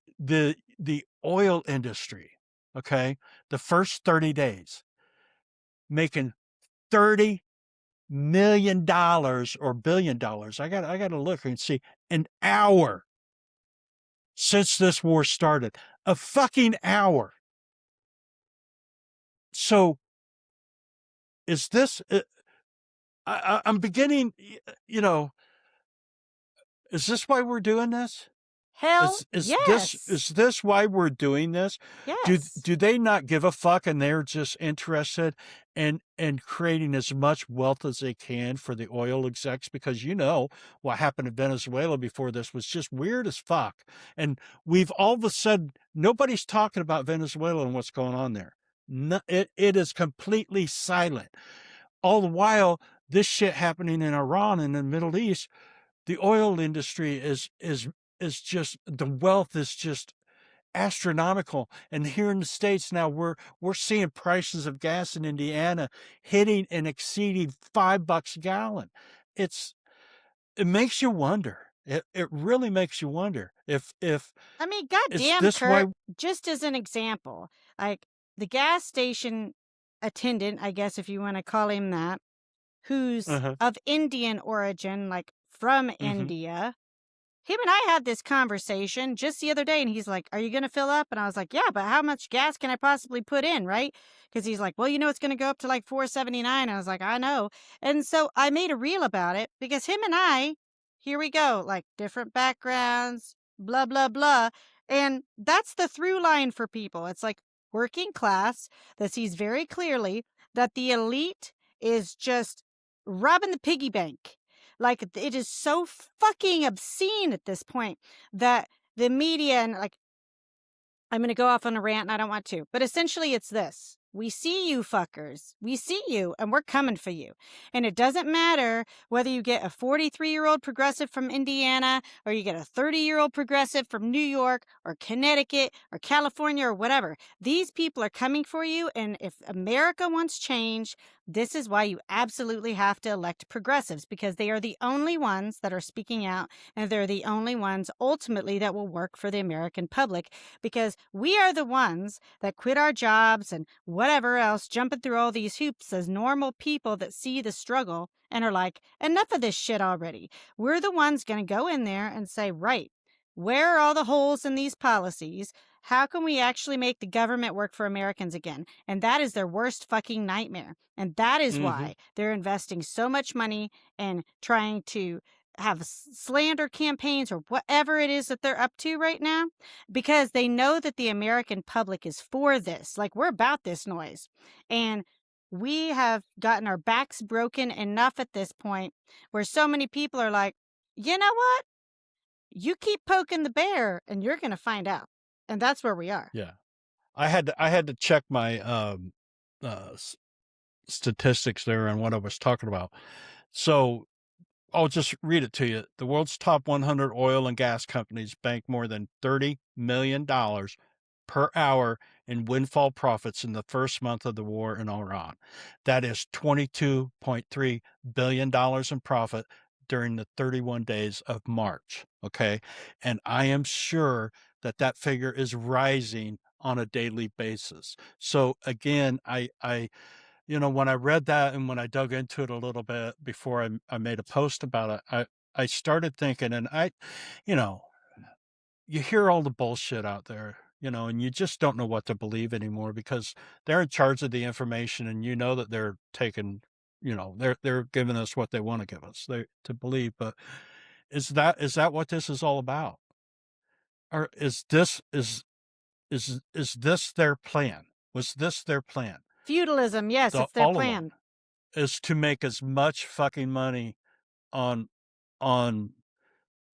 oil industry, okay, the first 30 days making $30 million or $billion. I got to look and see an hour since this war started. A fucking hour. So is this? I'm beginning. Is this why we're doing this? Hell, Is yes. this why we're doing this? Yes. Do they not give a fuck, and they're just interested in creating as much wealth as they can for the oil execs? Because what happened in Venezuela before this was just weird as fuck. And we've all of a sudden, nobody's talking about Venezuela and what's going on there. No, it is completely silent. All the while, this shit happening in Iran and in the Middle East, the oil industry is just, the wealth is just astronomical. And here in the States now, we're seeing prices of gas in Indiana hitting and exceeding $5 a gallon. It makes you wonder. It really makes you wonder if I mean, is goddamn, this why. Kurt, just as an example, like the gas station attendant, I guess if you want to call him that, who's Uh-huh. of Indian origin, like from Mm-hmm. India. Him and I had this conversation just the other day, and he's like, "Are you going to fill up?" And I was like, "Yeah, but how much gas can I possibly put in, right?" Because he's like, "Well, it's going to go up to like 4.79." I was like, "I know." And so I made a reel about it because him and I, here we go, like different backgrounds, blah blah blah, and that's the through line for people. It's like working class that sees very clearly that the elite is just robbing the piggy bank. Like, it is so fucking obscene at this point that the media and, like, I'm going to go off on a rant and I don't want to, but essentially it's this. We see you fuckers. We see you and we're coming for you. And it doesn't matter whether you get a 43-year-old progressive from Indiana or you get a 30-year-old progressive from New York or Connecticut or California or whatever. These people are coming for you. And if America wants change, this is why you absolutely have to elect progressives, because they are the only ones that are speaking out and they're the only ones ultimately that will work for the American public, because we are the ones that quit our jobs and whatever else, jumping through all these hoops as normal people that see the struggle and are like, enough of this shit already. We're the ones going to go in there and say, right, where are all the holes in these policies? How can we actually make the government work for Americans again? And that is their worst fucking nightmare. And that is Mm-hmm. why they're investing so much money in trying to have slander campaigns or whatever it is that they're up to right now, because they know that the American public is for this. Like, we're about this noise. And we have gotten our backs broken enough at this point where so many people are like, you know what? You keep poking the bear and you're going to find out. And that's where we are. Yeah. I had to check my statistics there on what I was talking about. So I'll just read it to you. The world's top 100 oil and gas companies bank more than $30 million per hour in windfall profits in the first month of the war in Iran. That is $22.3 billion in profit during the 31 days of March. Okay. And I am sure that figure is rising on a daily basis. So again, when I read that and when I dug into it a little bit before I made a post about it, I started thinking, and you know, you hear all the bullshit out there, and you just don't know what to believe anymore because they're in charge of the information and that they're taking, they're giving us what they want to give us to believe. But is that what this is all about? Or is this their plan? Was this their plan? Feudalism, yes, it's their All plan. along is to make as much fucking money on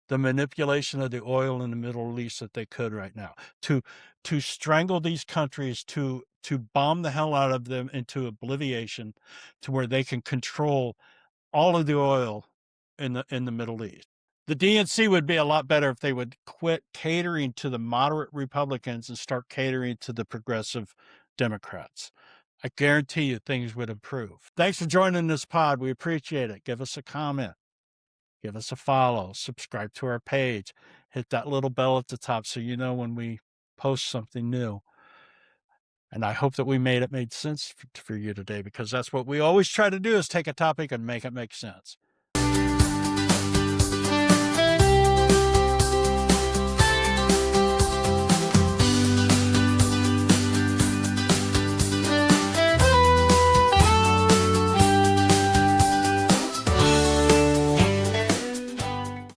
the manipulation of the oil in the Middle East that they could right now, to strangle these countries, to bomb the hell out of them into oblivion, to where they can control all of the oil in the Middle East. The DNC would be a lot better if they would quit catering to the moderate Republicans and start catering to the progressive Democrats. I guarantee you things would improve. Thanks for joining this pod. We appreciate it. Give us a comment. Give us a follow. Subscribe to our page. Hit that little bell at the top so you know when we post something new. And I hope that we made sense for you today, because that's what we always try to do, is take a topic and make it make sense.